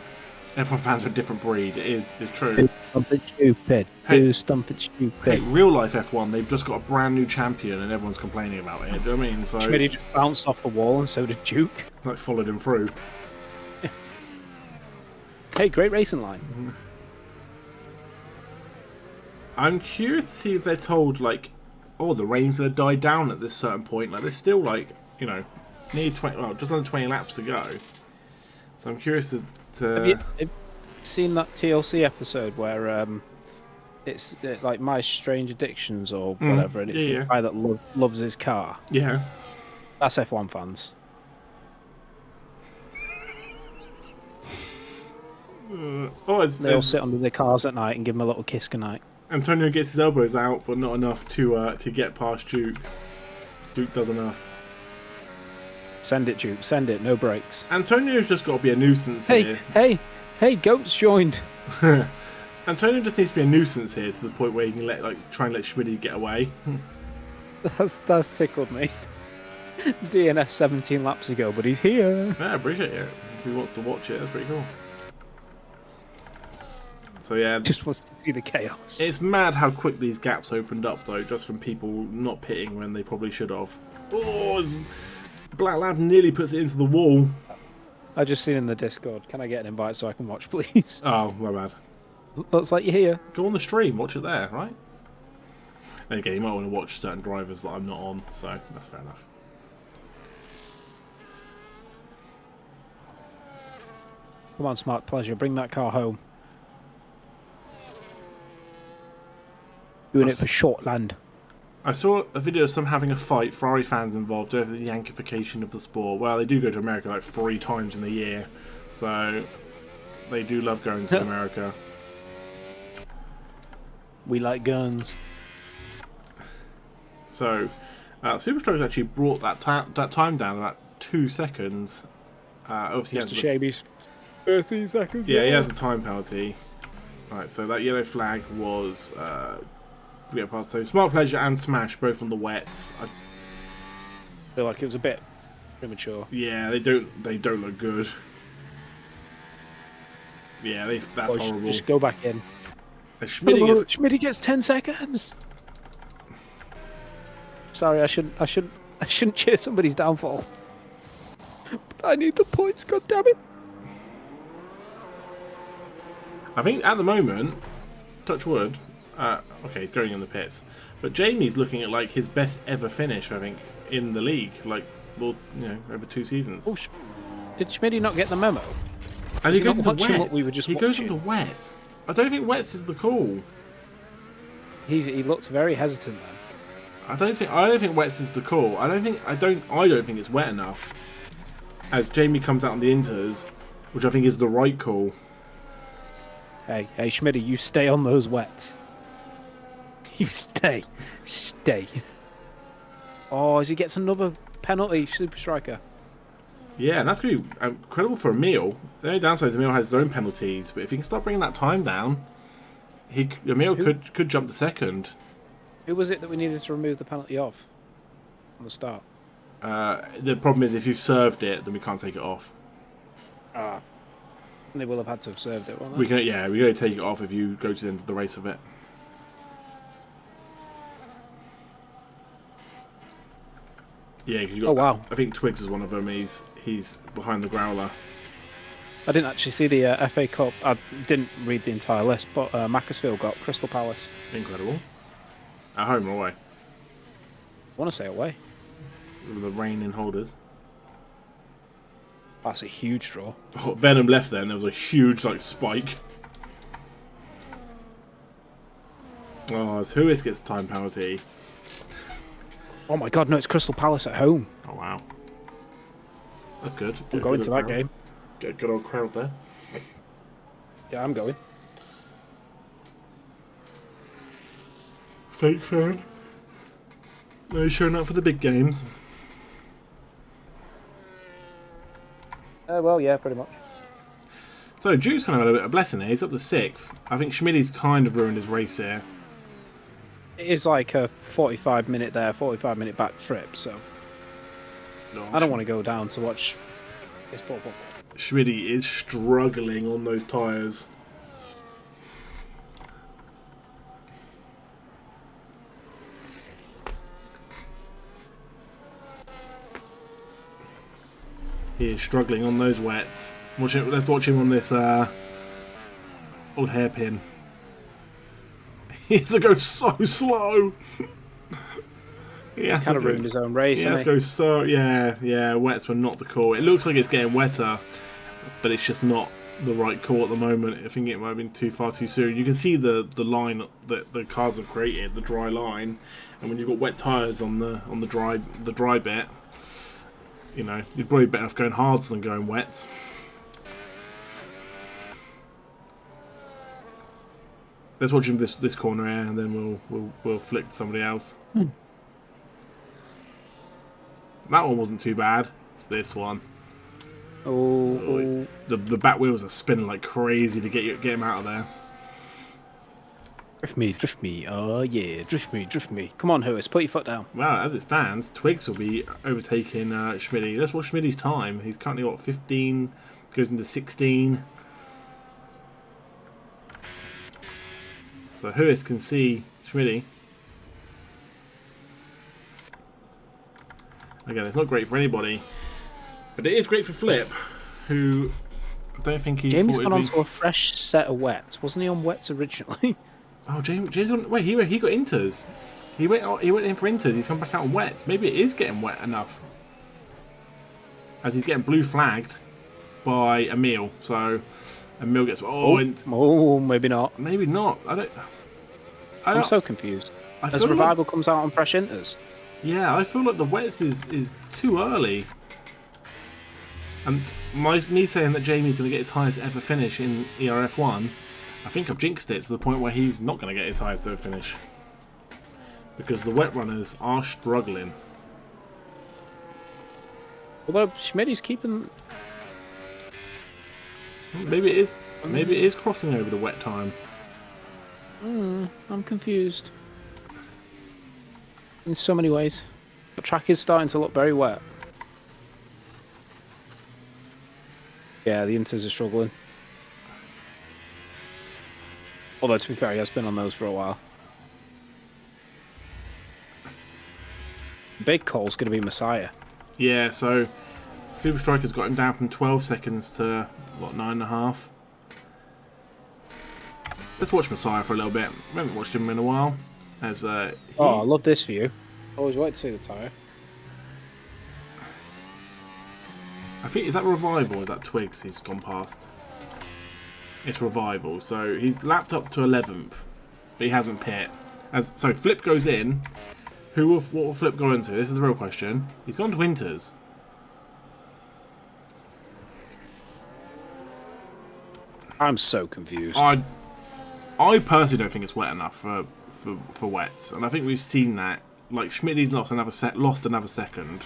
F1 fans are a different breed. It's true. Stump it stupid. Hey, stump it stupid. Hey, real life F1, they've just got a brand new champion and everyone's complaining about it. Do you know what I mean? So Schmitty just bounced off the wall and so did Duke. Like followed him through. Hey, great racing line. I'm curious to see if they're told, like, oh, the rain's going to die down at this certain point. Like, there's still, like, you know, just under 20 laps to go. So I'm curious to... Have you seen that TLC episode where it's like My Strange Addictions or whatever, and it's the guy that loves his car? Yeah. That's F1 fans. They all sit under their cars at night and give him a little kiss goodnight. Antonio gets his elbows out, but not enough to get past Duke. Duke does enough. Send it, Duke. Send it. No brakes. Antonio's just got to be a nuisance here. Hey! Goats joined. Antonio just needs to be a nuisance here to the point where he can try and let Schmitty get away. That's tickled me. DNF 17 laps ago, but he's here. Yeah, I appreciate it. If he wants to watch it, that's pretty cool. So yeah, just wants to see the chaos. It's mad how quick these gaps opened up though, just from people not pitting when they probably should have. Oh, Black Lab nearly puts it into the wall. I just seen in the Discord. Can I get an invite so I can watch, please? Oh, my bad. Looks like you're here. Go on the stream, watch it there, right? Okay, you might want to watch certain drivers that I'm not on, so that's fair enough. Come on, Smart Pleasure, bring that car home. Doing it for Shortland. I saw a video of some having a fight, Ferrari fans involved, over the Yankification of the sport. Well, they do go to America like 3 times in the year, so they do love going to America. We like guns. So, Superstroke's actually brought that time down about 2 seconds. Obviously, Mr. Shaby's 13 seconds. Yeah, he has the time penalty. Right, so that yellow flag was we get past. So Smart Pleasure and Smash both on the wets. I feel like it was a bit premature. Yeah, they don't look good. Yeah, that's horrible. Just go back in. Schmitty gets 10 seconds. Sorry, I shouldn't cheer somebody's downfall. But I need the points. God damn it! I think at the moment, touch wood. Okay, he's going in the pits, but Jamie's looking at like his best ever finish. I think in the league, like over 2 seasons. Oh, did Schmitty not get the memo? And he goes into wets. What we were just he goes into wets. I don't think wets is the call. He looked very hesitant then. I don't think wets is the call. I don't think it's wet enough. As Jamie comes out on the inters, which I think is the right call. Hey, Schmitty, you stay on those wets. You stay. Oh, as he gets another penalty, Super Striker. Yeah, and that's going to be incredible for Emil. The only downside is Emil has his own penalties, but if he can start bringing that time down, Emil could jump to second. Who was it that we needed to remove the penalty of on the start? The problem is if you've served it, then we can't take it off. They will have had to have served it, won't they? We can only take it off if you go to the end of the race of it. Yeah, because you got. Oh wow! I think Twigs is one of them. He's behind the growler. I didn't actually see the FA Cup. I didn't read the entire list, but Macclesfield got Crystal Palace. Incredible. At home or away? I want to say away. The reigning holders. That's a huge draw. Oh, Venom left then. There was a huge spike. Oh, as Huis gets time penalty. Oh my god, no, it's Crystal Palace at home. Oh wow. That's good. I'm going to that game. Get a good old crowd there. Yeah, I'm going. Fake fan. No, he's showing up for the big games. Well, yeah, pretty much. So, Duke's kind of had a bit of a blessing here. He's up to 6th. I think Schmidt's kind of ruined his race here. It is like a 45-minute there, 45-minute back trip, so... No, I don't want to go down to watch this ball. Schmidt is struggling on those tyres. He is struggling on those wets. Let's watch him on this old hairpin. He has to go so slow. He's kind of ruined his own race. He has to go so... Yeah, wets were not the call. It looks like it's getting wetter, but it's just not the right call at the moment. I think it might have been too far too soon. You can see the line that the cars have created, the dry line, and when you've got wet tyres on the dry bit, you're probably better off going hards than going wets. Let's watch him this corner here, and then we'll flick to somebody else. That one wasn't too bad. It's this one. Oh. The back wheels are spinning like crazy to get him out of there. Drift me. Oh yeah, drift me. Come on, Huis, put your foot down. Well, as it stands, Twigs will be overtaking Schmitty. Let's watch Schmitty's time. He's currently 15, goes into 16. So Huis can see Schmitty. Again, it's not great for anybody, but it is great for Flip, who I don't think he. Jamie's gone on to a fresh set of wets. Wasn't he on wets originally? Oh, James wait, he got inters. He went in for inters. He's come back out on wets. Maybe it is getting wet enough, as he's getting blue flagged by Emil. So Emil gets maybe not. Maybe not. I'm so confused. As Revival comes out on fresh inters. Yeah, I feel like the wets is too early. And me saying that Jamie's going to get his highest ever finish in ERF1, I think I've jinxed it to the point where he's not going to get his highest ever finish. because the wet runners are struggling. Although Schmidt's keeping. Maybe it is. Maybe it is crossing over the wet time. I'm confused. In so many ways. The track is starting to look very wet. Yeah, the Inters are struggling. Although, to be fair, he has been on those for a while. Big Cole's going to be Messiah. Yeah, so Super Striker's got him down from 12 seconds to, what, 9.5? Let's watch Messiah for a little bit. We haven't watched him in a while. As Oh, I love this for you. Always wait to see the tyre. I think, is that Revival or is that Twigs he's gone past? It's Revival, so he's lapped up to 11th, but he hasn't pit. So Flip goes in. What will Flip go into? This is the real question. He's gone to Winters. I'm so confused. I personally don't think it's wet enough for wets, and I think we've seen that. Like Schmidt's lost another second,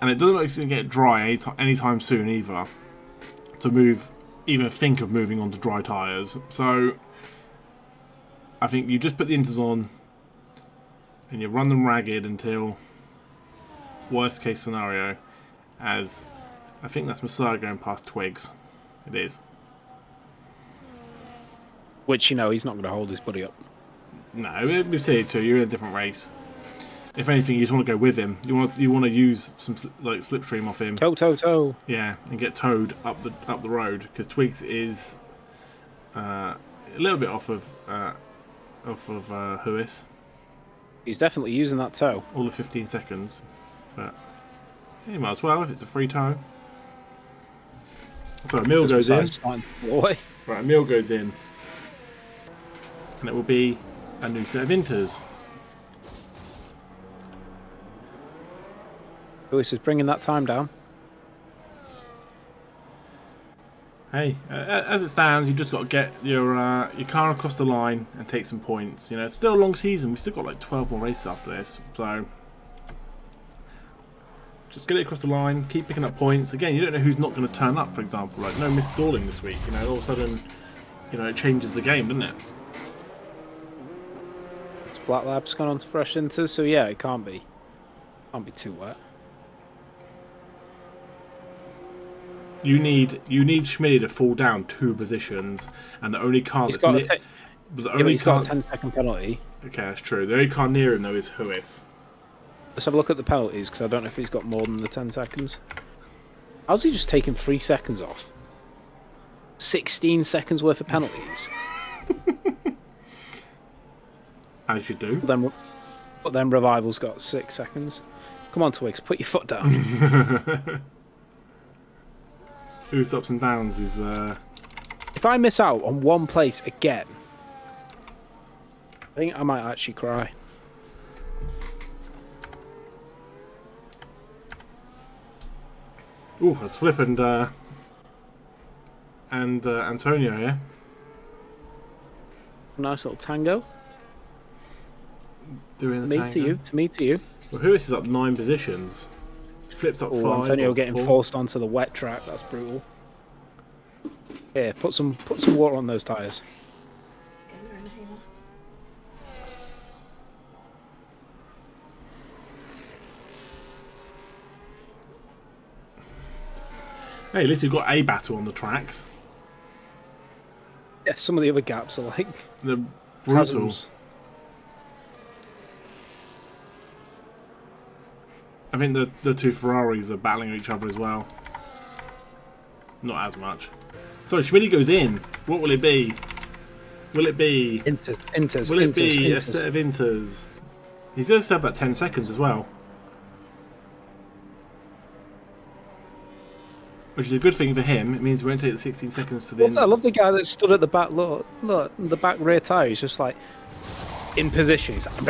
and it doesn't look like it's going to get dry anytime soon either. To even think of moving on to dry tyres. So I think you just put the Inters on, and you run them ragged until worst case scenario. As I think that's Messiah going past Twigs. It is. Which, you know, he's not going to hold his buddy up. No, we've seen it too. You're in a different race. If anything, you just want to go with him. You want to use some slipstream off him. Toe. Yeah, and get towed up the road, because Twigs is a little bit off of Huis. He's definitely using that toe. All of 15 seconds, but he might as well if it's a free tow. So Emil goes in. Right, Emil goes in, and it will be a new set of Inters. Lewis is bringing that time down. Hey, as it stands, you just got to get your car across the line and take some points. You know, it's still a long season. We've still got like 12 more races after this, so just get it across the line. Keep picking up points. Again, you don't know who's not going to turn up. For example, like no misstalling this week. You know, all of a sudden, you know, it changes the game, doesn't it? It's Black Lab's gone on to fresh Inters, so yeah, it can't be too wet. You need Schmid to fall down 2 positions, and the only car that's near. He's got a 10-second penalty. Okay, that's true. The only car near him though is Huis. Let's have a look at the penalties, because I don't know if he's got more than the 10 seconds. How's he just taken 3 seconds off? 16 seconds worth of penalties. As you do. But then Revival's got 6 seconds. Come on, Twigs, put your foot down. Who's ups and downs is. If I miss out on one place again, I think I might actually cry. Ooh, that's Flip and Antonio here. Nice little tango. Doing the tango. To me to you. Well, Huis is up 9 positions. Flips up 5. Antonio getting forced onto the wet track. That's brutal. Here, put some water on those tyres. Hey, at least we've got a battle on the tracks. Yeah, some of the other gaps are like The brutal. chasms. I think the 2 Ferraris are battling each other as well. Not as much. So Schmidty goes in. What will it be? Will it be Inters? Will it be a set of Inters? He's going to serve that 10 seconds as well. Which is a good thing for him. It means we won't take the 16 seconds to the end. I love the guy that stood at the back. Look, the back rear tyre. He's just like in position. He's like, I'm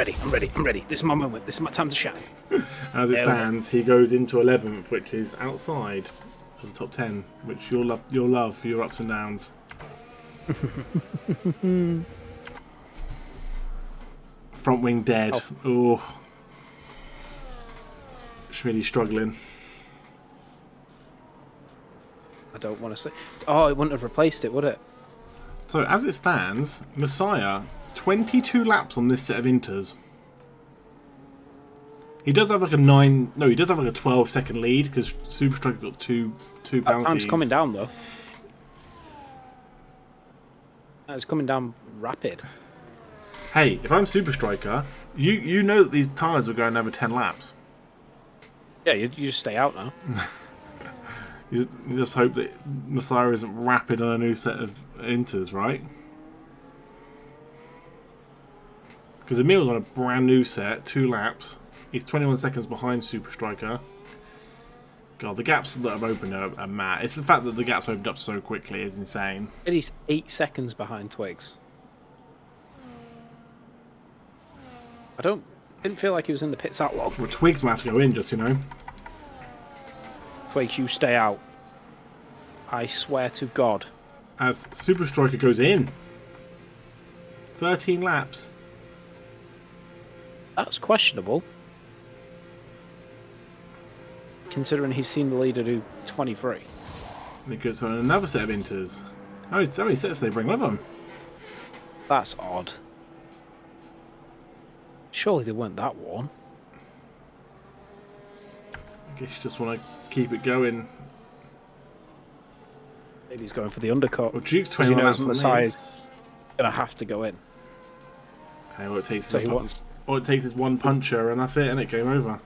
ready. This is my moment. This is my time to shine. As it stands, he goes into 11th, which is outside of the top 10, which you'll love for your ups and downs. Front wing dead. Oh. Really struggling. I don't want to say. Oh, it wouldn't have replaced it, would it? So as it stands, Messiah 22 laps on this set of inters. He does have like a 12-second lead because Super Striker got two penalties. Time's coming down though. It's coming down rapid. Hey, if I'm Super Striker, you know that these tyres are going over 10 laps. Yeah, you just stay out now. You just hope that Messiah isn't rapid on a new set of inters, right? Because Emil's on a brand new set, 2 laps. He's 21 seconds behind Super Striker. God, the gaps that have opened are mad. It's the fact that the gaps opened up so quickly is insane. He's 8 seconds behind Twigs. Didn't feel like he was in the pits that long. Well, Twigs might have to go in, just, you know. Twigs, you stay out. I swear to God. As Super Striker goes in. 13 laps. That's questionable. Considering he's seen the leader do 23. And it goes on another set of inters. How many sets do they bring with them? That's odd. Surely they weren't that worn. I guess you just want to keep it going. Maybe he's going for the undercut. Well, Duke's 'cause he 21 knows laps on Messiah's these. going to have to go in. Hey, all it takes So is all it takes is one puncher and that's it, and it game over.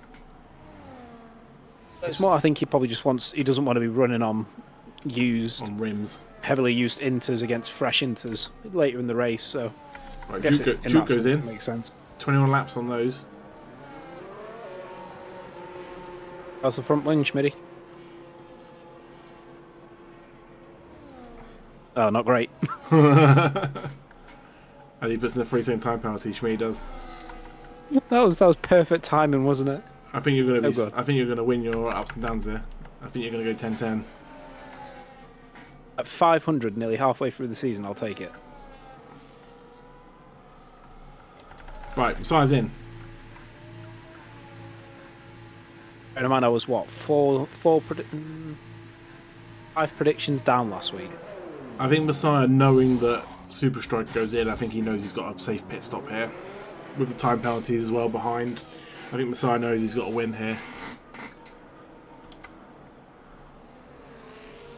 It's more, I think he probably just he doesn't want to be running on rims. heavily used inters against fresh inters later in the race, so Right, I guess Duke goes in. Makes sense. 21 laps on those. How's the front wing, Schmitty? Oh, not great. And he puts in the 3-second time penalty. Schmee does. that was perfect timing, wasn't it? I think you're going to good. I think you're going to win your ups and downs there. I think you're going to go 10-10. At 500, nearly halfway through the season, I'll take it. Right, Messiah's in. Bear in mind, I was what 5 predictions down last week. I think Messiah, knowing that Super Strike goes in, I think he knows he's got a safe pit stop here. With the time penalties as well behind. I think Messiah knows he's got a win here.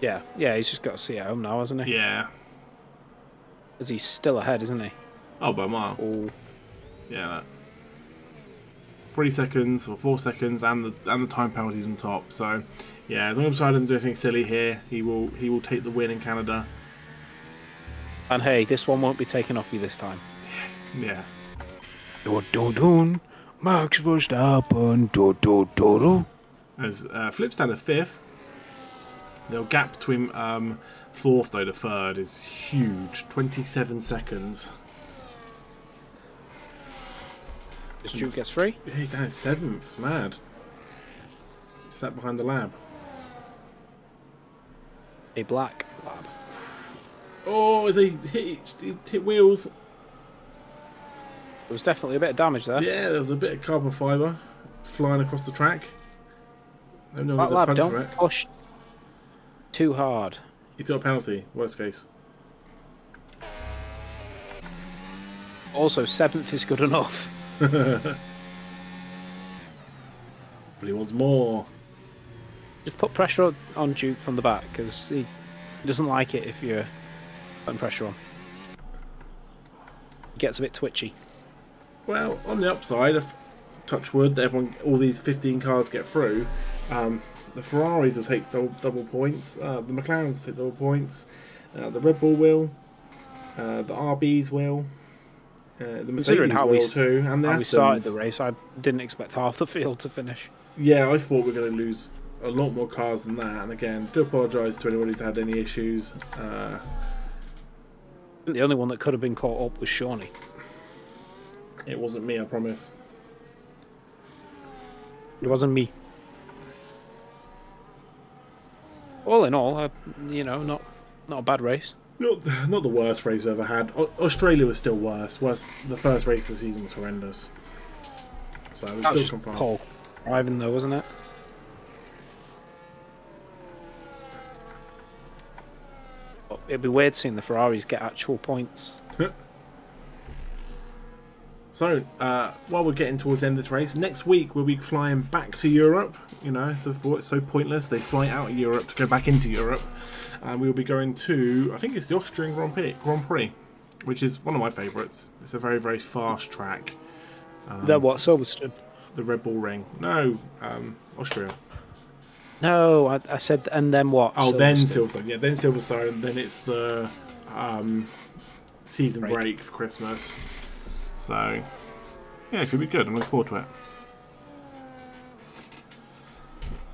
Yeah, he's just got to see it home now, hasn't he? Yeah. Because he's still ahead, isn't he? Oh, by a mile. Oh. Yeah. That. 3 seconds or 4 seconds, and the time penalties on top. So, yeah, as long as Messiah doesn't do anything silly here, he will take the win in Canada. And hey, this one won't be taken off you this time. Yeah. Max Verstappen. As Flip's down to 5th. The gap between 4th though to 3rd is huge. 27 seconds. This Duke gets free. Yeah, he's down to 7th. Mad. Sat behind the lab. A black lab. Oh, as he hit wheels. There was definitely a bit of damage there. Yeah, there was a bit of carbon fibre flying across the track. Black lab, don't push too hard. He took a penalty, worst case. Also, 7th is good enough. But he wants more. Just put pressure on Duke from the back, because he doesn't like it if you're putting pressure on. He gets a bit twitchy. Well, on the upside, if touch wood, all these 15 cars get through. The Ferraris will take double points. The McLarens will take double points. The Red Bull will. The RBs will. The Mercedes will too. And the how Astons. We started the race, I didn't expect half the field to finish. Yeah, I thought we were going to lose a lot more cars than that. And again, do apologise to anyone who's had any issues. The only one that could have been caught up was Shawnee. It wasn't me, I promise. It wasn't me. All in all, not a bad race. Not the worst race I've ever had. Australia was still worse. The first race of the season was horrendous. So we That was still come just far. Paul driving though, wasn't it? But it'd be weird seeing the Ferraris get actual points. So, while we're getting towards the end of this race, next week we'll be flying back to Europe. You know, so it's so pointless. They fly out of Europe to go back into Europe. And we'll be going to, I think it's the Austrian Grand Prix, which is one of my favourites. It's a very, very fast track. Then what, Silverstone? The Red Bull Ring. No, Austria. No, I said, and then what? Oh, then Silverstone. Yeah, then Silverstone. Then it's the season break for Christmas. So, yeah, it should be good. I'm looking forward to it.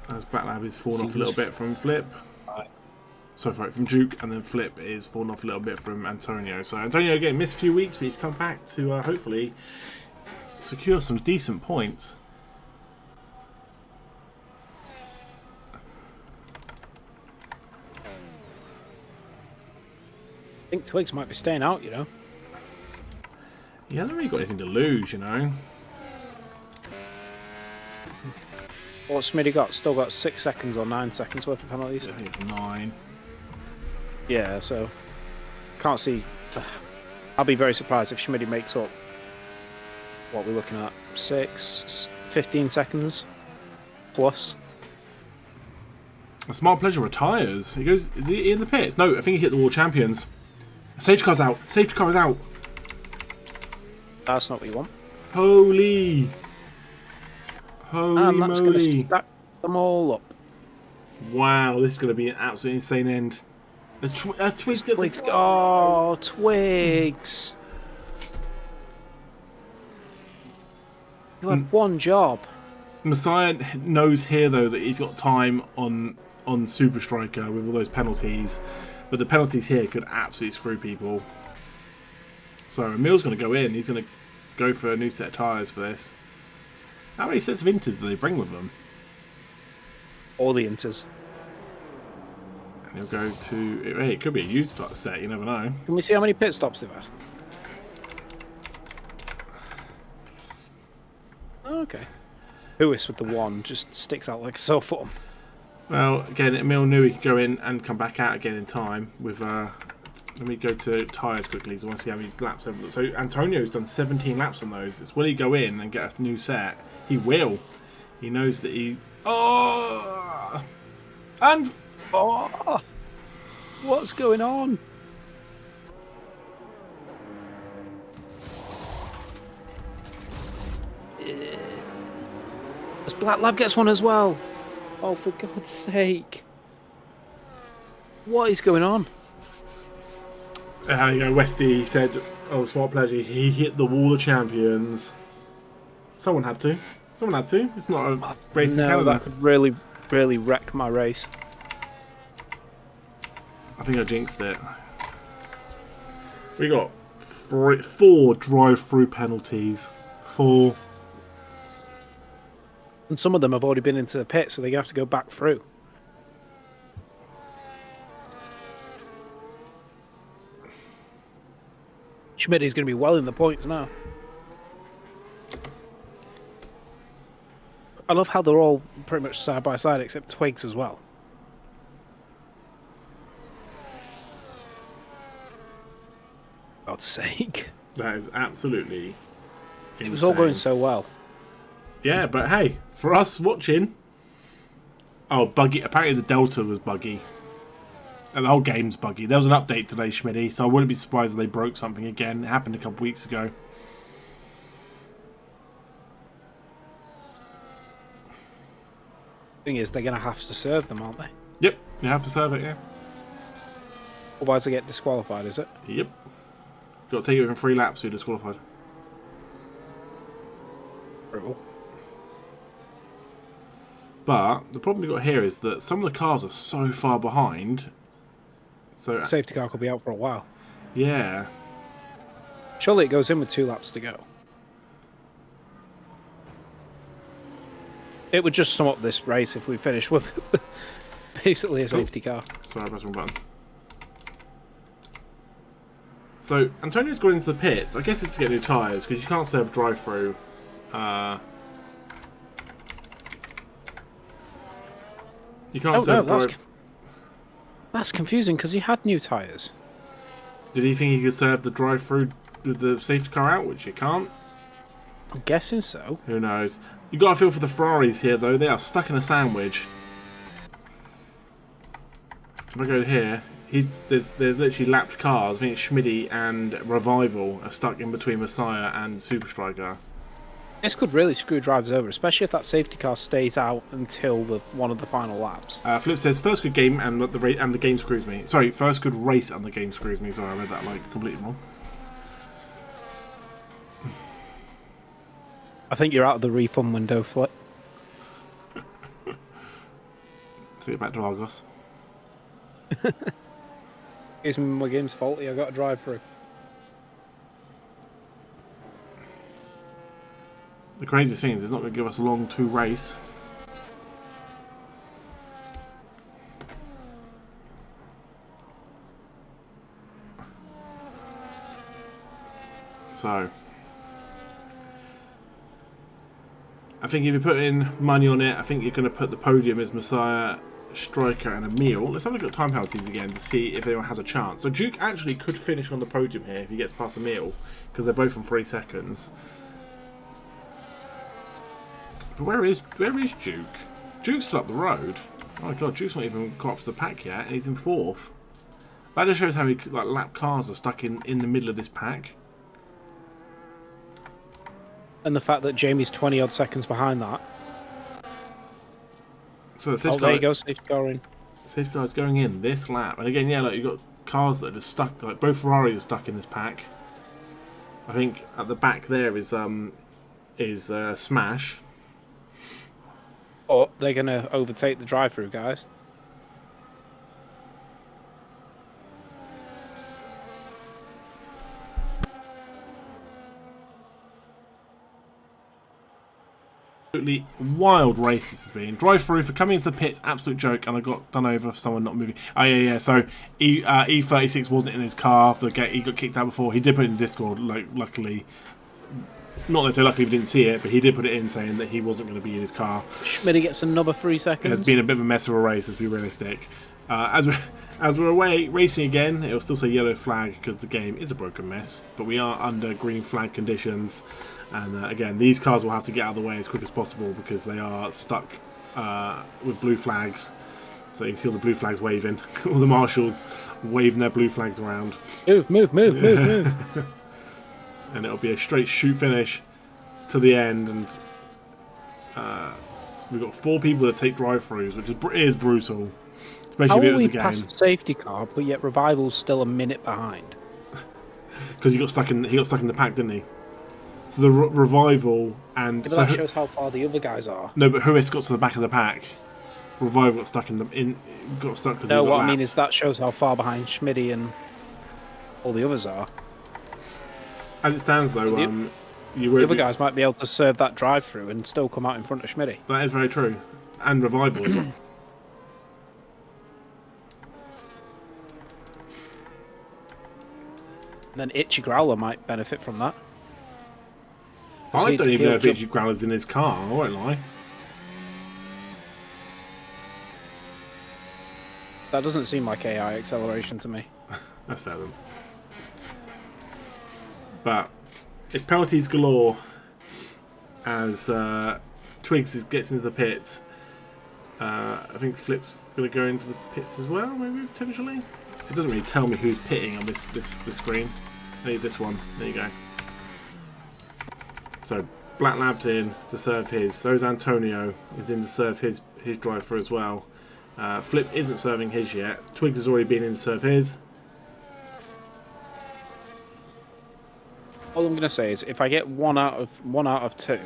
As Batlab is falling off a little bit from Flip. Sorry, from Duke, and then Flip is falling off a little bit from Antonio. So Antonio again missed a few weeks, but he's come back to hopefully secure some decent points. I think Twigs might be staying out, you know. He hasn't really got anything to lose, you know. What's Smitty got? Still got 6 seconds or 9 seconds worth of penalties. I think it's 9. Yeah, so can't see. I'll be very surprised if Schmidt makes up. What we're looking at, 15 seconds plus. A Smart Pleasure retires. He goes, is he in the pits? No, I think he hit the World Champions. Safety car's out. Safety car is out. That's not what you want. Holy And that's going to moly. stack them all up. Wow, this is going to be an absolutely insane end. Twigs gets Twigs. Oh, Twigs. You had one job. Messiah knows here, though, that he's got time on Super Striker with all those penalties. But the penalties here could absolutely screw people. So Emil's going to go in. He's going to go for a new set of tyres for this. How many sets of inters do they bring with them? All the inters. And he'll go to... Hey, it could be a used set, you never know. Can we see how many pit stops they've had? Okay. Lewis with the one just sticks out like a sore thumb. Well, again, Emil knew he could go in and come back out again in time with... let me go to tyres quickly because I want to see how many laps... So Antonio's done 17 laps on those. Will he go in and get a new set? He will. He knows that he... Oh! And... Oh! What's going on? As Black Lab gets one as well. Oh, for God's sake. What is going on? There you go, Westy said, oh, Smart Pleasure, he hit the wall of champions. Someone had to. Someone had to. It's not a race in Canada. That could really, really wreck my race. I think I jinxed it. We got 4 drive-through penalties. 4. And some of them have already been into the pit, so they're going to have to go back through. Schmidt is going to be well in the points now. I love how they're all pretty much side by side, except Twigs as well. For God's sake. That is absolutely insane. It was all going so well. Yeah, but hey, for us watching... Oh, buggy. Apparently the Delta was buggy. And the whole game's buggy. There was an update today, Schmitty, so I wouldn't be surprised if they broke something again. It happened a couple weeks ago. Thing is, they're going to have to serve them, aren't they? Yep, you have to serve it, yeah. Otherwise they get disqualified, is it? Yep. Got to take it within 3 laps, you're disqualified. Brutal. But the problem we've got here is that some of the cars are so far behind. So Safety car could be out for a while. yeah. Surely it goes in with 2 laps to go. It would just sum up this race if we finish with basically a safety car. Sorry, I pressed the wrong button. So Antonio's gone into the pits. I guess it's to get new tyres because you can't serve drive-through. You can't serve drive. That's confusing because he had new tyres. Did he think he could serve the drive-through with the safety car out, which you can't? I'm guessing so. Who knows? You got to feel for the Ferraris here, though. They are stuck in a sandwich. If I go here, there's literally lapped cars. I think Schmidty and Revival are stuck in between Messiah and Super Striker. This could really screw drivers over, especially if that safety car stays out until one of the final laps. Flip says first good game and the game screws me. Sorry, first good race and the game screws me. Sorry, I read that like completely wrong. I think you're out of the refund window, Flip. To get back to Argos. Excuse me, my game's faulty. I got to drive through. The craziest thing is it's not going to give us a long 2 race. So I think if you put in money on it, I think you're going to put the podium as Messiah, Striker and Emil. Let's have a look at time penalties again to see if anyone has a chance. So Duke actually could finish on the podium here if he gets past Emil, because they're both on 3 seconds. But where is Duke? Duke's still up the road. Oh my god, Duke's not even got up to the pack yet, and he's in 4th. That just shows how many lap cars are stuck in the middle of this pack. And the fact that Jamie's 20 odd seconds behind that. So the there you go, safety car in. Safety car's going in this lap, and again, yeah, like you've got cars that are just stuck. Like both Ferraris are stuck in this pack. I think at the back there is Smash. But they're going to overtake the drive-through guys. Absolutely wild race this has been. Drive-through for coming into the pits, absolute joke, and I got done over for someone not moving. Oh yeah. So E36 wasn't in his car after he got kicked out before. He did put it in Discord, like luckily. Not necessarily luckily we didn't see it, but he did put it in saying that he wasn't going to be in his car. Schmidt gets another 3 seconds. It's been a bit of a mess of a race, let's be realistic. As we're away racing again, it will still say yellow flag because the game is a broken mess, but we are under green flag conditions. And again, these cars will have to get out of the way as quick as possible because they are stuck with blue flags. So you can see all the blue flags waving. All the marshals waving their blue flags around. Move. And it'll be a straight shoot finish to the end. And we've got 4 people to take drive-throughs, which is brutal. Especially if it was the game. Past the safety car, but yet Revival's still a minute behind. Because he got stuck in the pack, didn't he? So the Revival and... Yeah, but that shows how far the other guys are. No, but Huis got to the back of the pack. Revival got stuck got stuck because no, what I mean is that shows how far behind Schmitty and all the others are. As it stands, though, the other guys might be able to serve that drive-through and still come out in front of Schmitty. That is very true. And Revival as well. And then Itchy Growler might benefit from that. I don't even know if Itchy Growler's in his car, I won't lie. That doesn't seem like AI acceleration to me. That's fair then. But it's penalties galore as Twigs gets into the pits. I think Flip's going to go into the pits as well, maybe potentially. It doesn't really tell me who's pitting on this screen. Maybe this one. There you go. So Black Lab's in to serve his. So's Antonio is in to serve his drive-through as well. Flip isn't serving his yet. Twigs has already been in to serve his. All I'm going to say is, if I get one out of 2,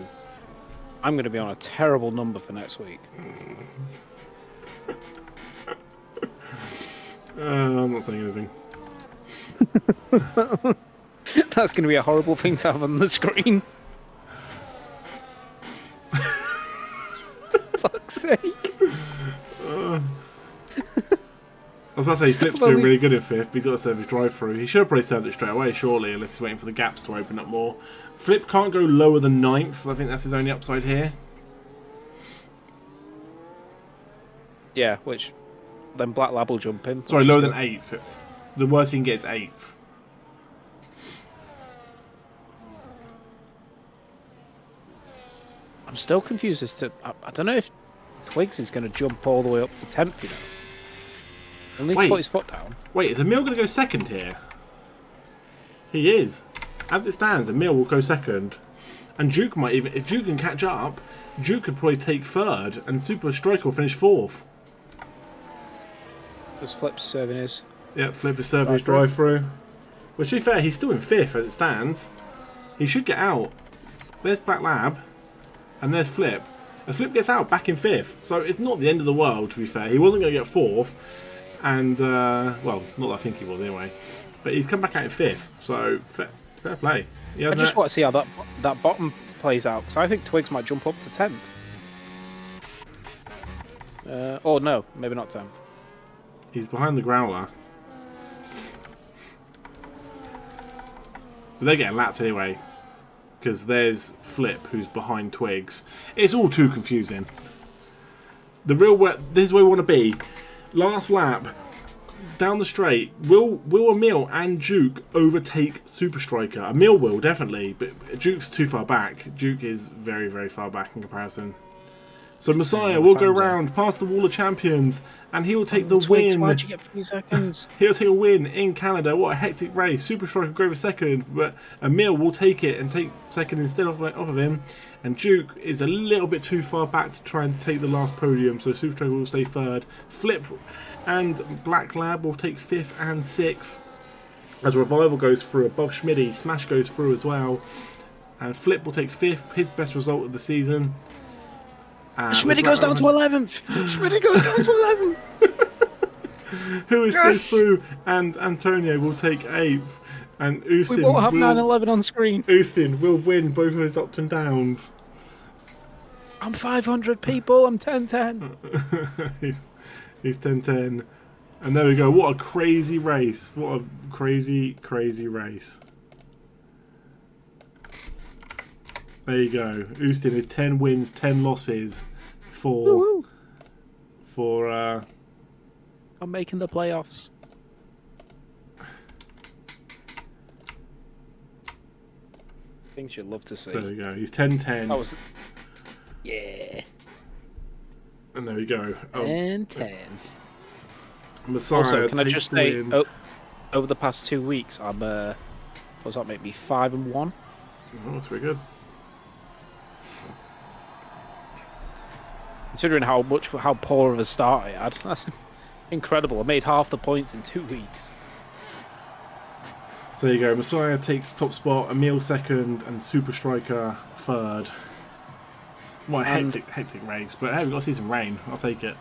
I'm going to be on a terrible number for next week. I'm not saying anything. That's going to be a horrible thing to have on the screen. Fuck's sake. I was about to say, Flip's doing really good in fifth, but he's got to serve his drive-through. He should have probably served it straight away, surely, unless he's waiting for the gaps to open up more. Flip can't go lower than ninth. I think that's his only upside here. Yeah, which then Black Lab will jump in. Sorry, lower than eighth. The worst he can get is eighth. I'm still confused as to... I don't know if Twigs is going to jump all the way up to 10th, you know. And leave put his foot down. Wait, is Emil going to go second here? He is. As it stands, Emil will go second. And Duke might even... If Duke can catch up, Duke could probably take third, and Super Striker will finish fourth. Does Flip's serving his... Yeah, Flip is serving his drive-through. Well, to be fair, he's still in fifth as it stands. He should get out. There's Black Lab. And there's Flip. And Flip gets out back in fifth. So it's not the end of the world, to be fair. He wasn't going to get fourth. And, well, not that I think he was anyway. But he's come back out in fifth. So, fair play. I just want to see how that bottom plays out. Because I think Twigs might jump up to 10th. Oh, no. Maybe not 10th. He's behind the Growler. But they're getting lapped anyway. Because there's Flip, who's behind Twigs. It's all too confusing. The real this is where we want to be. Last lap, down the straight. Will Emil and Duke overtake Super Striker? Emil will, definitely. But Duke's too far back. Duke is very, very far back in comparison. So Messiah will go round past the Wall of Champions, and he will take the win. Why'd you get 3 seconds? He'll take a win in Canada. What a hectic race. Super Striker will go over second, but Emil will take it and take second instead off of him. And Duke is a little bit too far back to try and take the last podium, so Super Striker will stay third. Flip and Black Lab will take fifth and 6th. As Revival goes through above Schmidty, Smash goes through as well. And Flip will take 5th, his best result of the season. Schmidty goes down to 11th. Schmidty goes down to 11th. Who goes through, and Antonio will take 8th. And Austin we won't have 9/11 on screen. Austin will win both of his ups and downs. I'm 500 people. I'm 10-10. He's 10-10. And there we go. What a crazy race. What a crazy, crazy race. There you go. Austin is 10 wins, 10 losses for I'm making the playoffs. Things you'd love to see. There we go. He's 10-10. Yeah. And there we go. Oh. 10-10. Messiah, also, can I just say, over the past 2 weeks, I'm what does that make me? 5-1. Oh, that's very good. Considering how poor of a start I had, that's incredible. I made half the points in 2 weeks. So there you go. Messiah takes top spot, Emil second, and Super Striker third. What a hectic race, but hey, we've got to see some rain. I'll take it.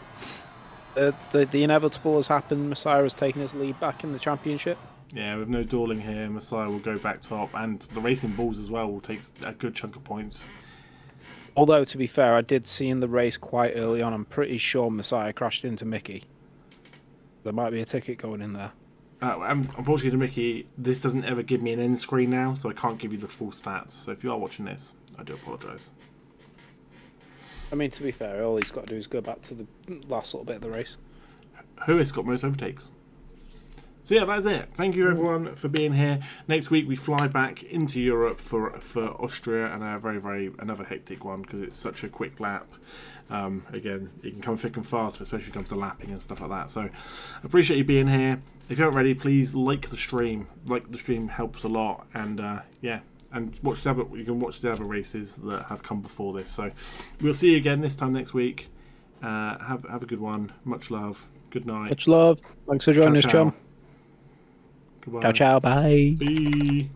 The inevitable has happened. Messiah has taken his lead back in the championship. Yeah, with no Dawling here, Messiah will go back top, and the Racing Bulls as well will take a good chunk of points. Although, to be fair, I did see in the race quite early on, I'm pretty sure Messiah crashed into Mickey. There might be a ticket going in there. Unfortunately to Mickey, this doesn't ever give me an end screen now, so I can't give you the full stats. So if you are watching this, I do apologise. I mean, to be fair, all he's got to do is go back to the last little bit of the race. Who has got most overtakes? So yeah, that's it. Thank you everyone for being here. Next week we fly back into Europe for Austria, and another hectic one because it's such a quick lap. Again, it can come thick and fast, especially when it comes to lapping and stuff like that. So appreciate you being here. If you aren't ready, please like the stream. Like the stream helps a lot, and yeah. And you can watch the other races that have come before this. So we'll see you again this time next week. Have a good one. Much love. Good night. Much love. Thanks for joining us, chum. Goodbye. Ciao, ciao. Bye. Bye.